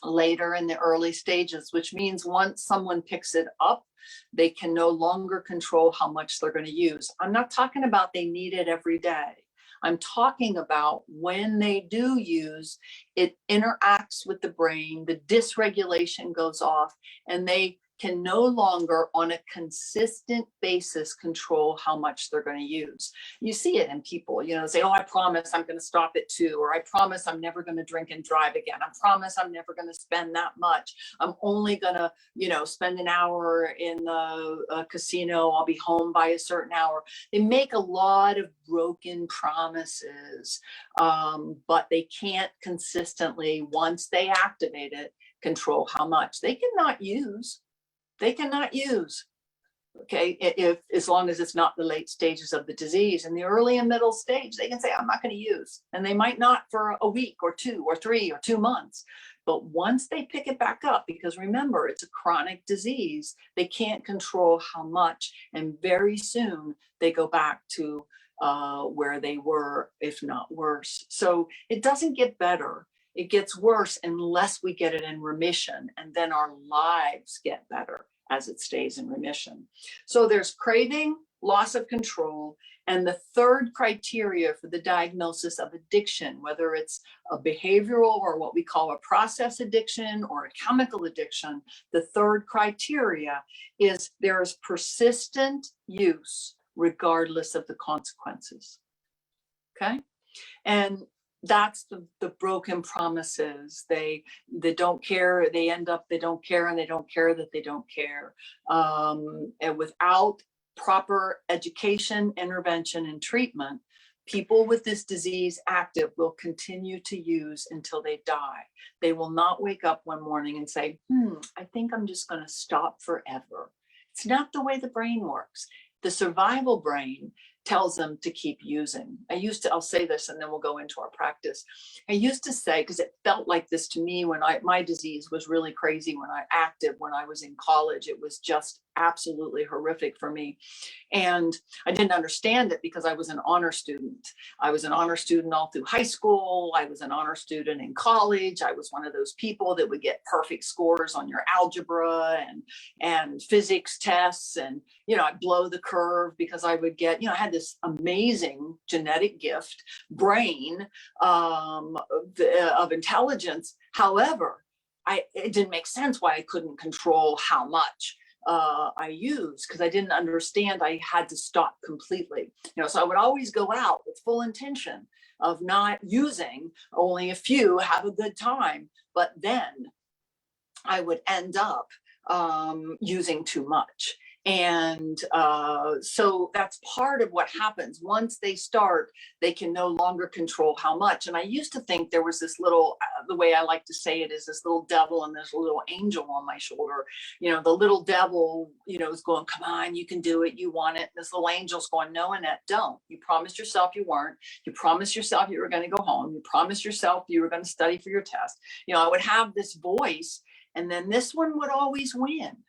later in the early stages, which means once someone picks it up, they can no longer control how much they're going to use. I'm not talking about they need it every day. I'm talking about when they do use, it interacts with the brain, the dysregulation goes off, and they can no longer on a consistent basis control how much they're going to use. You see it in people, say, oh, I promise I'm going to stop at 2, or I promise I'm never going to drink and drive again. I promise I'm never going to spend that much. I'm only going to, spend an hour in the casino. I'll be home by a certain hour. They make a lot of broken promises, but they can't consistently, once they activate it, control how much. They cannot use. Okay, if as long as it's not the late stages of the disease. In the early and middle stage, they can say, I'm not going to use. And they might not for a week or 2 or 3 or 2 months. But once they pick it back up, because remember, it's a chronic disease, they can't control how much. And very soon they go back to where they were, if not worse. So it doesn't get better. It gets worse unless we get it in remission, and then our lives get better as it stays in remission. So there's craving, loss of control, and the third criteria for the diagnosis of addiction, whether it's a behavioral or what we call a process addiction or a chemical addiction, the third criteria is there is persistent use regardless of the consequences. Okay? And that's the broken promises. They don't care. They end up, they don't care, and they don't care that they don't care. And without proper education, intervention, and treatment, people with this disease active will continue to use until they die. They will not wake up one morning and say, I think I'm just going to stop forever. It's not the way the brain works. The survival brain tells them to keep using. I'll say this and then we'll go into our practice. I used to say, because it felt like this to me when my disease was really crazy when I was in college. It was just absolutely horrific for me. And I didn't understand it because I was an honor student. I was an honor student all through high school. I was an honor student in college. I was one of those people that would get perfect scores on your algebra and physics tests. And, I'd blow the curve because I would get, I had this amazing genetic gift, brain of intelligence. However, it didn't make sense why I couldn't control how much I used, because I didn't understand I had to stop completely. So I would always go out with full intention of not using, only a few, have a good time, but then I would end up using too much. And so that's part of what happens. Once they start, they can no longer control how much. And I used to think there was this little, the way I like to say it is this little devil and there's a little angel on my shoulder. The little devil, is going, come on, you can do it. You want it. This little angel's going, no, Annette, don't. You promised yourself you weren't. You promised yourself you were going to go home. You promised yourself you were going to study for your test. I would have this voice, and then this one would always win.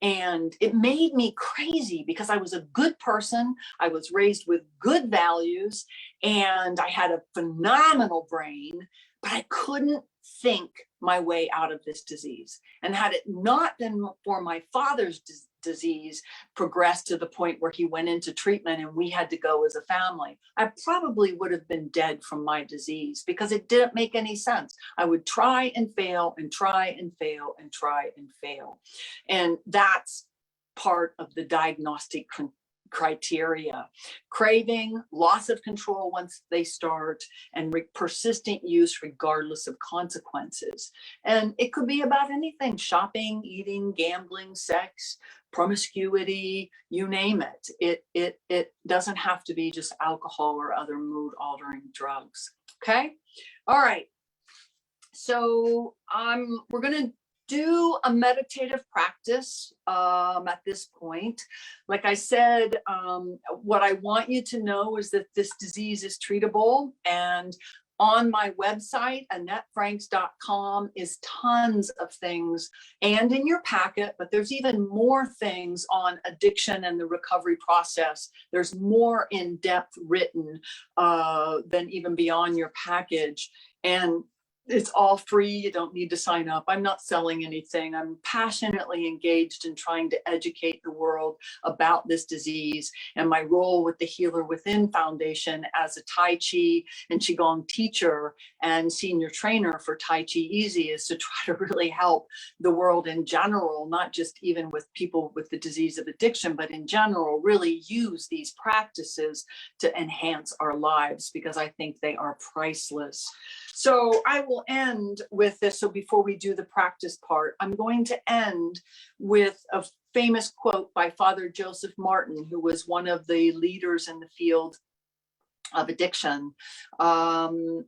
And it made me crazy because I was a good person. I was raised with good values and I had a phenomenal brain, but I couldn't think my way out of this disease. And had it not been for my father's disease progressed to the point where he went into treatment and we had to go as a family, I probably would have been dead from my disease because it didn't make any sense. I would try and fail and try and fail and try and fail. And that's part of the diagnostic criteria: craving, loss of control once they start, and persistent use regardless of consequences. And it could be about anything: shopping, eating, gambling, sex, promiscuity, you name it. It doesn't have to be just alcohol or other mood altering drugs. Okay. All right. So we're going to do a meditative practice at this point. Like I said, what I want you to know is that this disease is treatable, and on my website, AnnetteFranks.com, is tons of things, and in your packet, but there's even more things on addiction and the recovery process. There's more in-depth written than even beyond your package. And it's all free. You don't need to sign up. I'm not selling anything. I'm passionately engaged in trying to educate the world about this disease. And my role with the Healer Within Foundation as a Tai Chi and Qigong teacher and senior trainer for Tai Chi Easy is to try to really help the world in general, not just even with people with the disease of addiction, but in general, really use these practices to enhance our lives, because I think they are priceless. So I will end with this. So before we do the practice part, I'm going to end with a famous quote by Father Joseph Martin, who was one of the leaders in the field of addiction. Before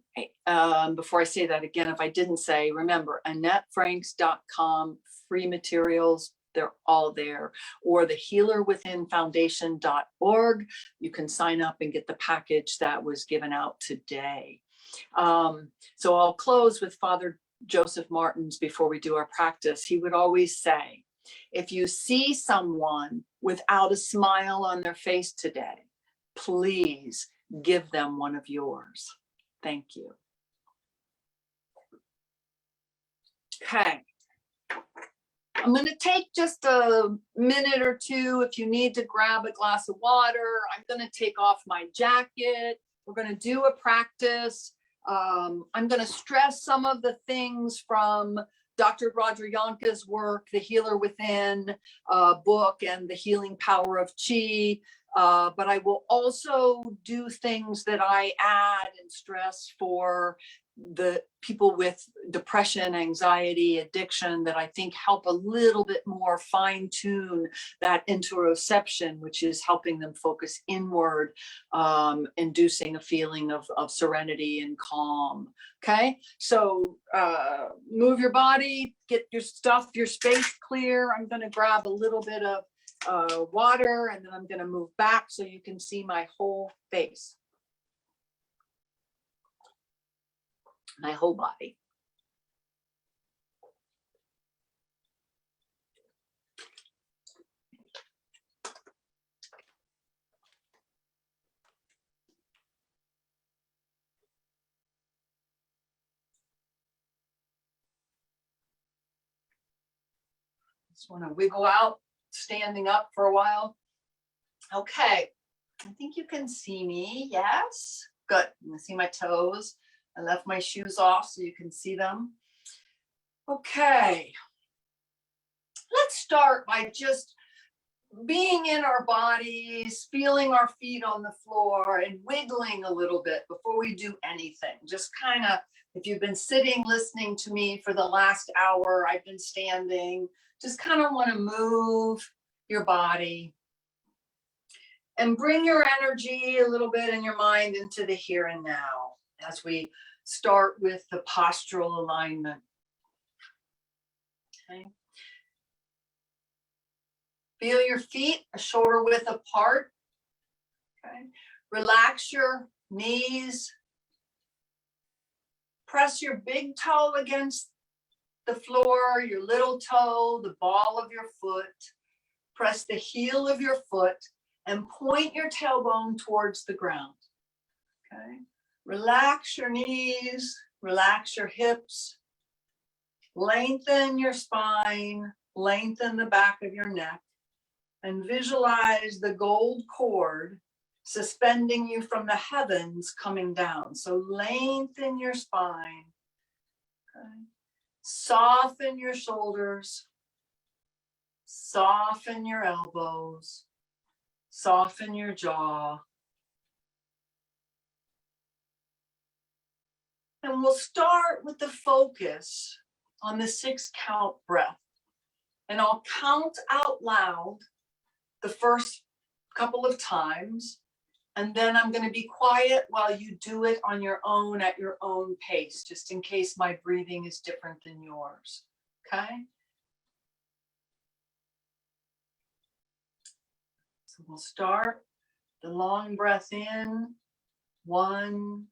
I say that again, if I didn't say, remember, AnnetteFranks.com, free materials. They're all there. Or the healerwithinfoundation.org. You can sign up and get the package that was given out today. So I'll close with Father Joseph Martin's before we do our practice. He would always say, if you see someone without a smile on their face today, please give them one of yours. Thank you. Okay. I'm going to take just a minute or two. If you need to grab a glass of water, I'm going to take off my jacket. We're going to do a practice. I'm going to stress some of the things from Dr. Roger Yonka's work, The Healer Within book, and The Healing Power of Qi. But I will also do things that I add and stress for the people with depression, anxiety, addiction that I think help a little bit more fine tune that interoception, which is helping them focus inward, inducing a feeling of serenity and calm. Okay, so move your body, get your stuff, your space clear. I'm going to grab a little bit of water, and then I'm going to move back so you can see my whole face, my whole body. Just want to wiggle out, standing up for a while. Okay, I think you can see me. Yes, good. You can see my toes. I left my shoes off so you can see them. Okay, let's start by just being in our bodies, feeling our feet on the floor and wiggling a little bit before we do anything. Just kind of, if you've been sitting listening to me for the last hour, I've been standing, just kind of want to move your body and bring your energy a little bit in your mind into the here and now as we start with the postural alignment. Okay. Feel your feet a shoulder width apart. Okay. Relax your knees. Press your big toe against the floor, your little toe, the ball of your foot. Press the heel of your foot and point your tailbone towards the ground. Okay. Relax your knees, relax your hips. Lengthen your spine, lengthen the back of your neck. And visualize the gold cord suspending you from the heavens coming down. So lengthen your spine. Okay. Soften your shoulders. Soften your elbows. Soften your jaw. And we'll start with the focus on the 6 count breath. And I'll count out loud the first couple of times, and then I'm going to be quiet while you do it on your own at your own pace, just in case my breathing is different than yours. Okay? So we'll start the long breath in. 1,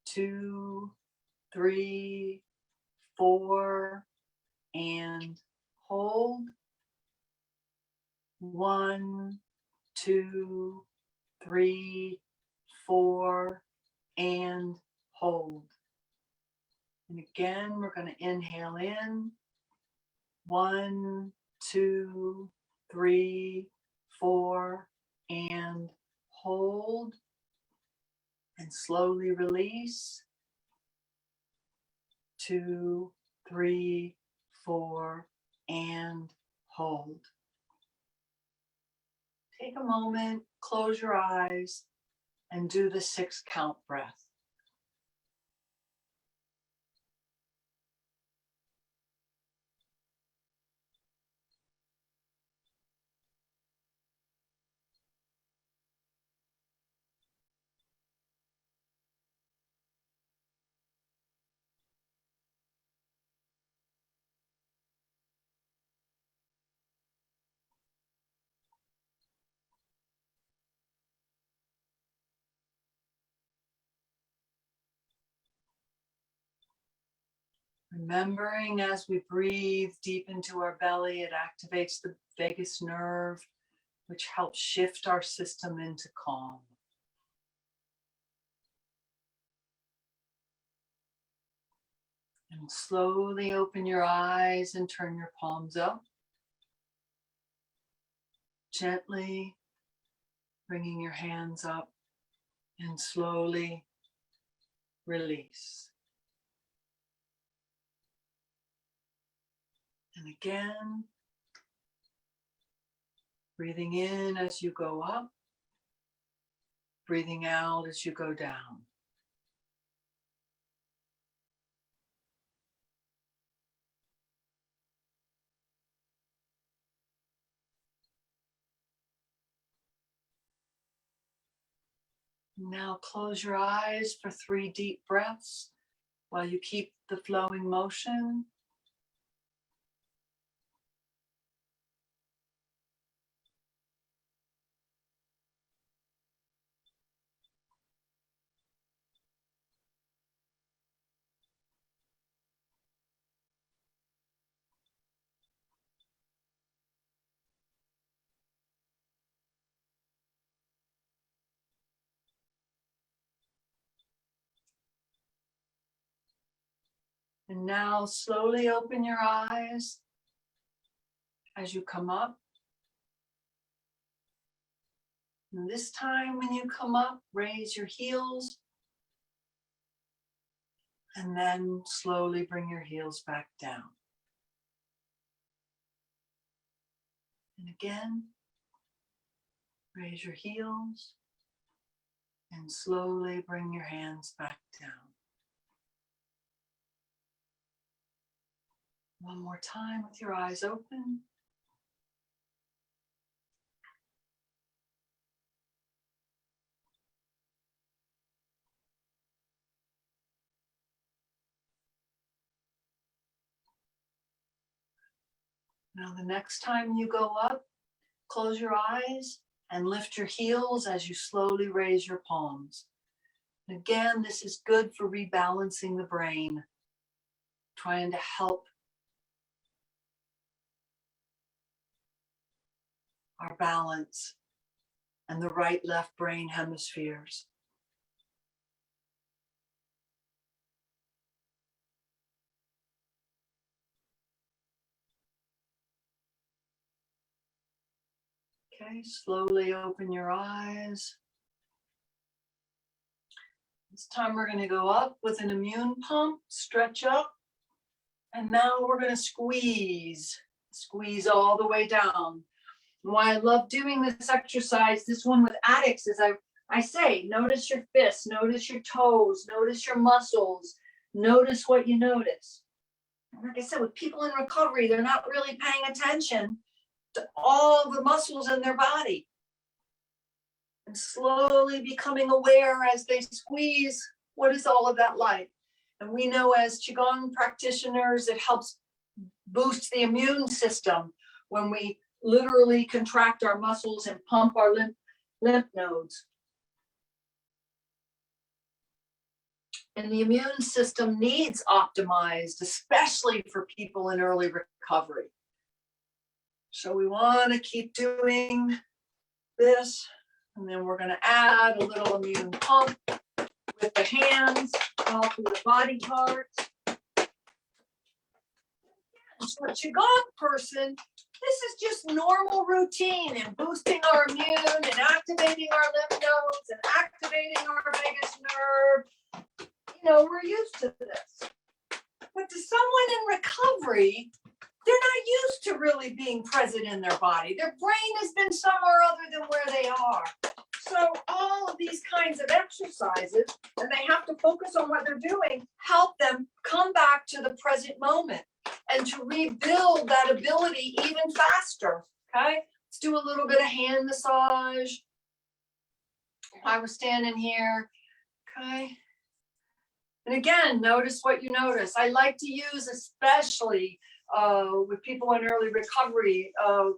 2, 3, 4, and hold. 1, 2, 3, 4, and hold. And again, we're going to inhale in. 1, 2, 3, 4, and hold. And slowly release. 2, 3, 4, and hold. Take a moment, close your eyes, and do the 6 count breath. Remembering as we breathe deep into our belly, it activates the vagus nerve, which helps shift our system into calm. And slowly open your eyes and turn your palms up. Gently bringing your hands up and slowly release. And again, breathing in as you go up, breathing out as you go down. Now close your eyes for 3 deep breaths while you keep the flowing motion. And now slowly open your eyes as you come up. And this time when you come up, raise your heels and then slowly bring your heels back down. And again, raise your heels and slowly bring your hands back down. One more time with your eyes open. Now the next time you go up, close your eyes and lift your heels as you slowly raise your palms. And again, this is good for rebalancing the brain, trying to help our balance and the right left brain hemispheres. Okay, slowly open your eyes. This time we're going to go up with an immune pump, stretch up, and now we're going to squeeze all the way down. And why I love doing this exercise, this one with addicts, is I say, notice your fists, notice your toes, notice your muscles, notice what you notice. And like I said, with people in recovery, they're not really paying attention to all the muscles in their body. And slowly becoming aware as they squeeze, what is all of that like? And we know as Qigong practitioners, it helps boost the immune system when we literally contract our muscles and pump our lymph nodes. And the immune system needs optimized, especially for people in early recovery. So we want to keep doing this. And then we're going to add a little immune pump with the hands, all through the body parts. For a Qigong person, this is just normal routine in boosting our immune and activating our lymph nodes and activating our vagus nerve. You know, we're used to this. But to someone in recovery, they're not used to really being present in their body. Their brain has been somewhere other than where they are. So all of these kinds of exercises, and they have to focus on what they're doing, help them come back to the present moment and to rebuild that ability even faster. Okay, let's do a little bit of hand massage while we're standing here. Okay, and again, notice what you notice. I like to use, especially with people in early recovery,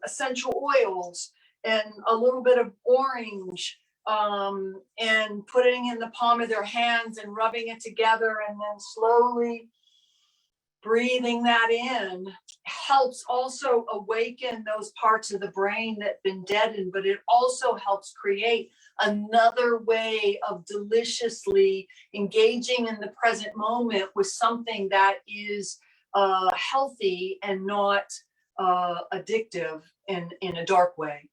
essential oils and a little bit of orange, and putting in the palm of their hands and rubbing it together, and then slowly breathing that in helps also awaken those parts of the brain that have been deadened, but it also helps create another way of deliciously engaging in the present moment with something that is healthy and not addictive in a dark way.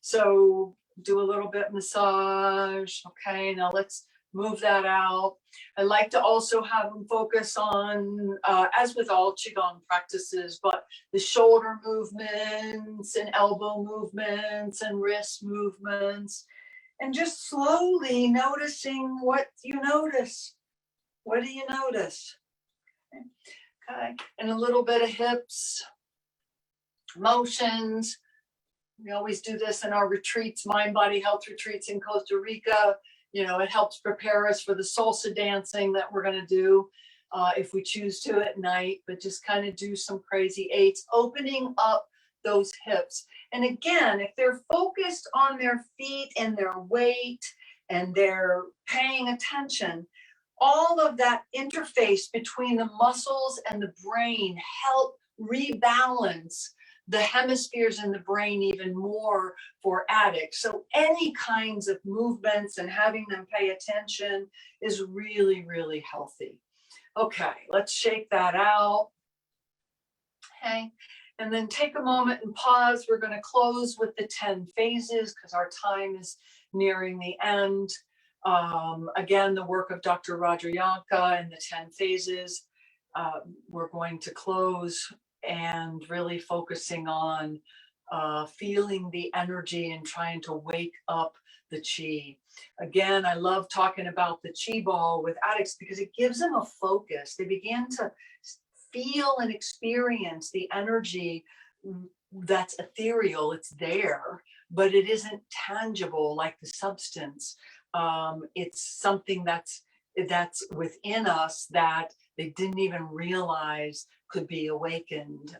So do a little bit massage. Okay, now let's move that out. I like to also have them focus on, as with all Qigong practices, but the shoulder movements and elbow movements and wrist movements, and just slowly noticing what you notice. What do you notice? Okay, and a little bit of hips, motions. We always do this in our retreats, mind body health retreats in Costa Rica. It helps prepare us for the salsa dancing that we're going to do if we choose to at night, but just kind of do some crazy eights, opening up those hips. And again, if they're focused on their feet and their weight and they're paying attention, all of that interface between the muscles and the brain help rebalance the hemispheres in the brain even more for addicts. So any kinds of movements and having them pay attention is really, really healthy. Okay, let's shake that out. Okay, and then take a moment and pause. We're going to close with the 10 phases because our time is nearing the end. Again, the work of Dr. Roger Yanka and the 10 phases. We're going to close and really focusing on feeling the energy and trying to wake up the chi. Again, I love talking about the chi ball with addicts because it gives them a focus. They begin to feel and experience the energy that's ethereal. It's there, but it isn't tangible like the substance. It's something that's within us that they didn't even realize could be awakened,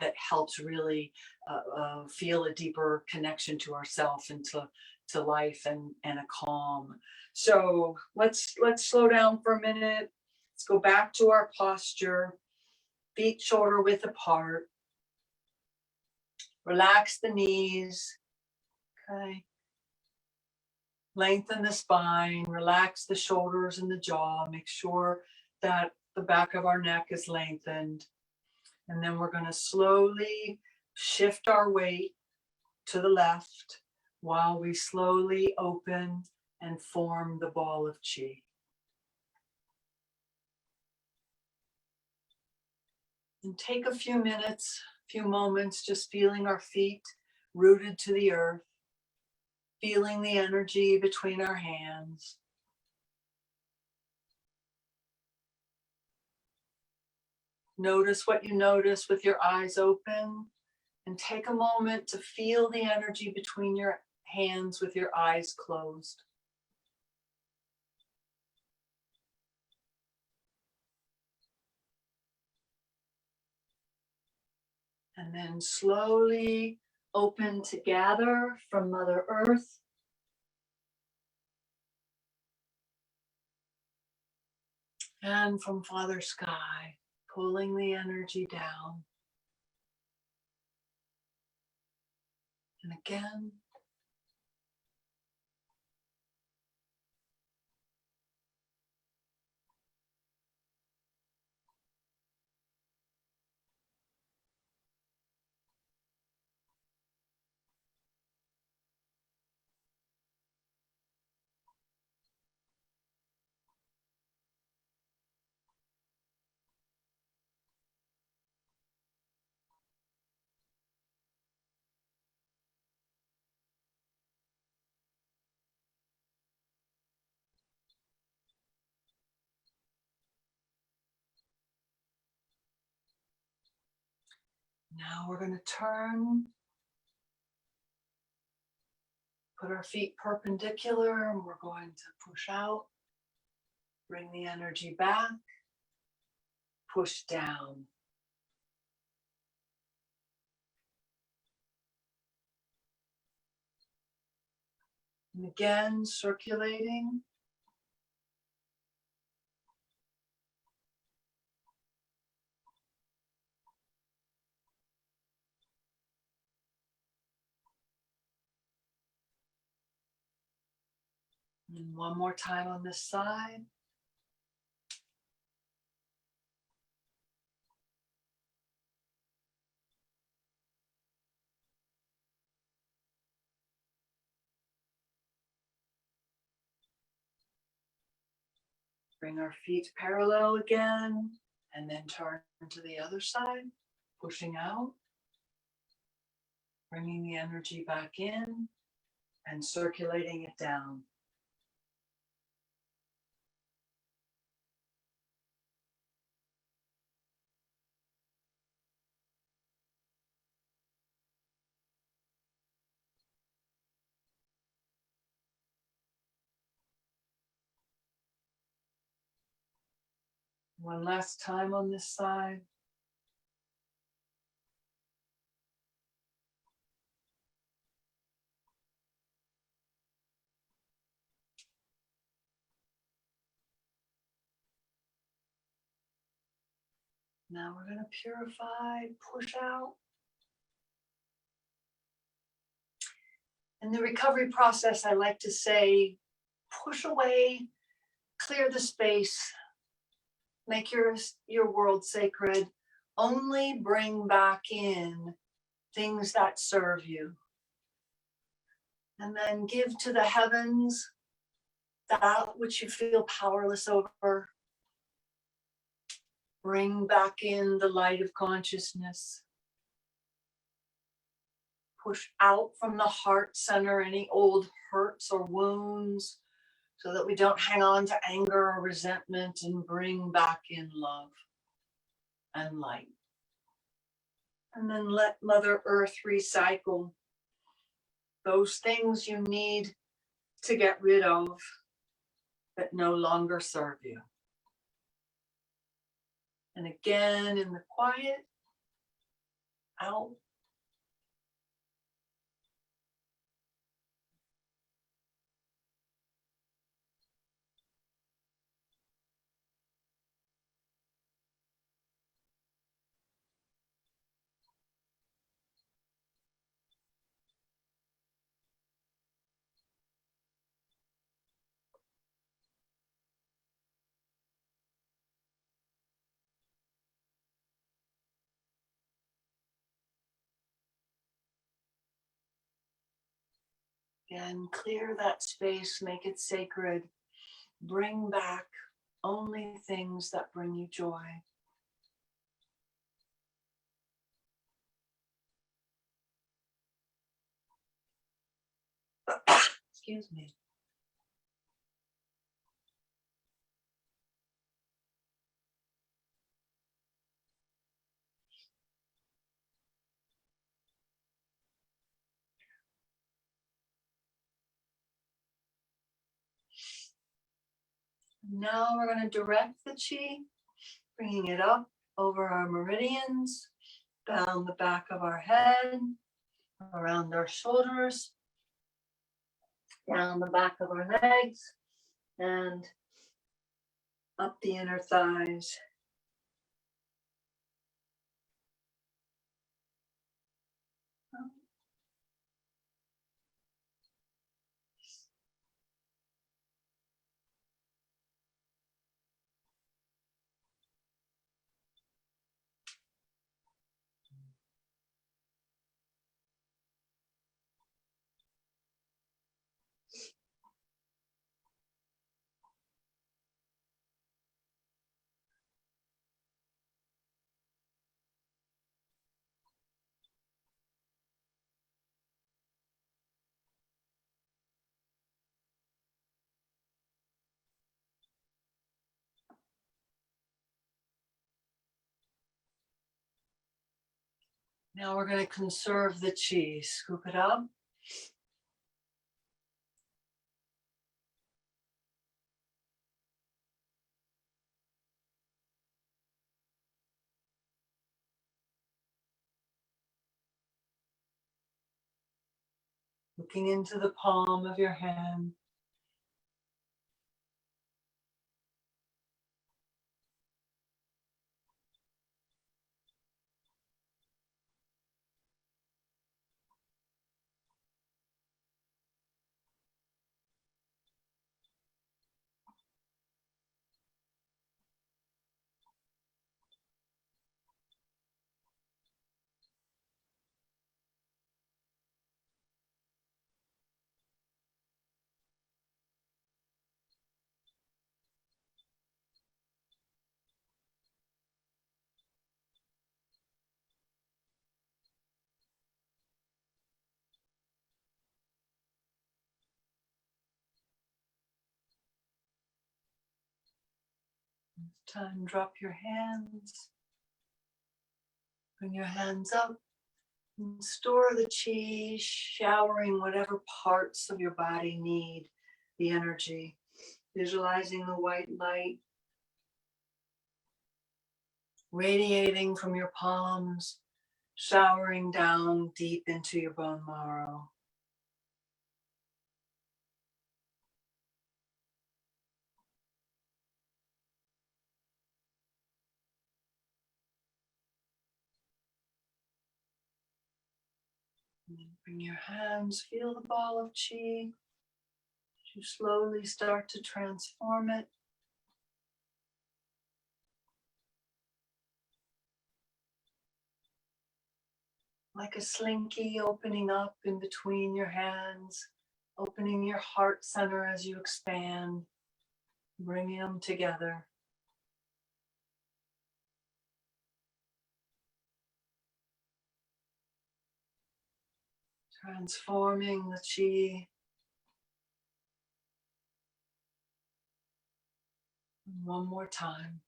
that helps really feel a deeper connection to ourselves and to life and a calm. So let's slow down for a minute. Let's go back to our posture, feet shoulder width apart. Relax the knees. Okay. Lengthen the spine, relax the shoulders and the jaw. Make sure that the back of our neck is lengthened. And then we're going to slowly shift our weight to the left while we slowly open and form the ball of chi. And take a few minutes, few moments, just feeling our feet rooted to the earth, feeling the energy between our hands. Notice what you notice with your eyes open, and take a moment to feel the energy between your hands with your eyes closed. And then slowly open to gather from Mother Earth. And from Father Sky, pulling the energy down. And again. Now we're going to turn, put our feet perpendicular, and we're going to push out, bring the energy back, push down. And again, circulating. And one more time on this side. Bring our feet parallel again, and then turn to the other side, pushing out, bringing the energy back in, and circulating it down. One last time on this side. Now we're going to purify, push out. In the recovery process, I like to say, push away, clear the space, make your world sacred. Only bring back in things that serve you. And then give to the heavens that which you feel powerless over. Bring back in the light of consciousness. Push out from the heart center any old hurts or wounds so that we don't hang on to anger or resentment, and bring back in love and light. And then let Mother Earth recycle those things you need to get rid of that no longer serve you. And again, in the quiet, out. Again, clear that space, make it sacred. Bring back only things that bring you joy. Excuse me. Now we're going to direct the chi, bringing it up over our meridians, down the back of our head, around our shoulders, down the back of our legs, and up the inner thighs. Now we're going to conserve the chi. Scoop it up. Looking into the palm of your hand. This time, drop your hands. Bring your hands up. And store the chi, showering whatever parts of your body need the energy. Visualizing the white light radiating from your palms, showering down deep into your bone marrow. And then bring your hands, feel the ball of chi. You slowly start to transform it. Like a slinky opening up in between your hands, opening your heart center as you expand, bringing them together. Transforming the chi. One more time.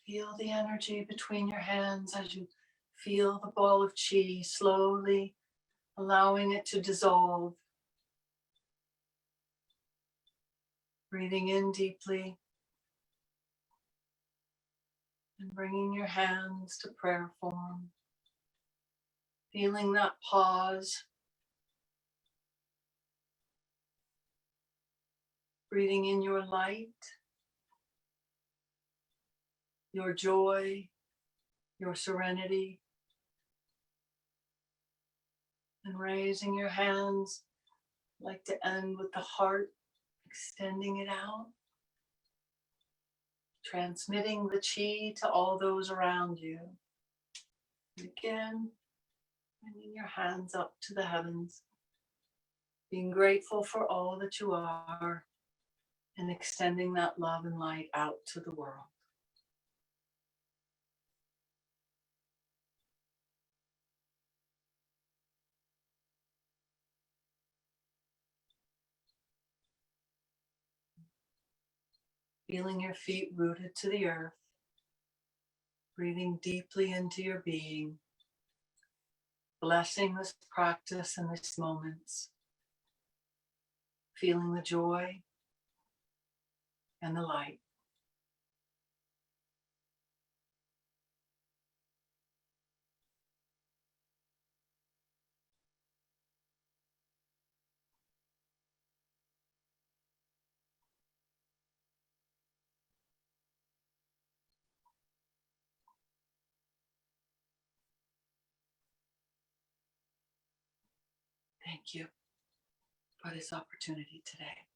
Feel the energy between your hands as you feel the ball of chi slowly allowing it to dissolve. Breathing in deeply and bringing your hands to prayer form. Feeling that pause. Breathing in your light, your joy, your serenity. And raising your hands, like to end with the heart, extending it out. Transmitting the chi to all those around you. And again, bringing your hands up to the heavens. Being grateful for all that you are and extending that love and light out to the world. Feeling your feet rooted to the earth. Breathing deeply into your being. Blessing this practice and these moments. Feeling the joy and the light. Thank you for this opportunity today.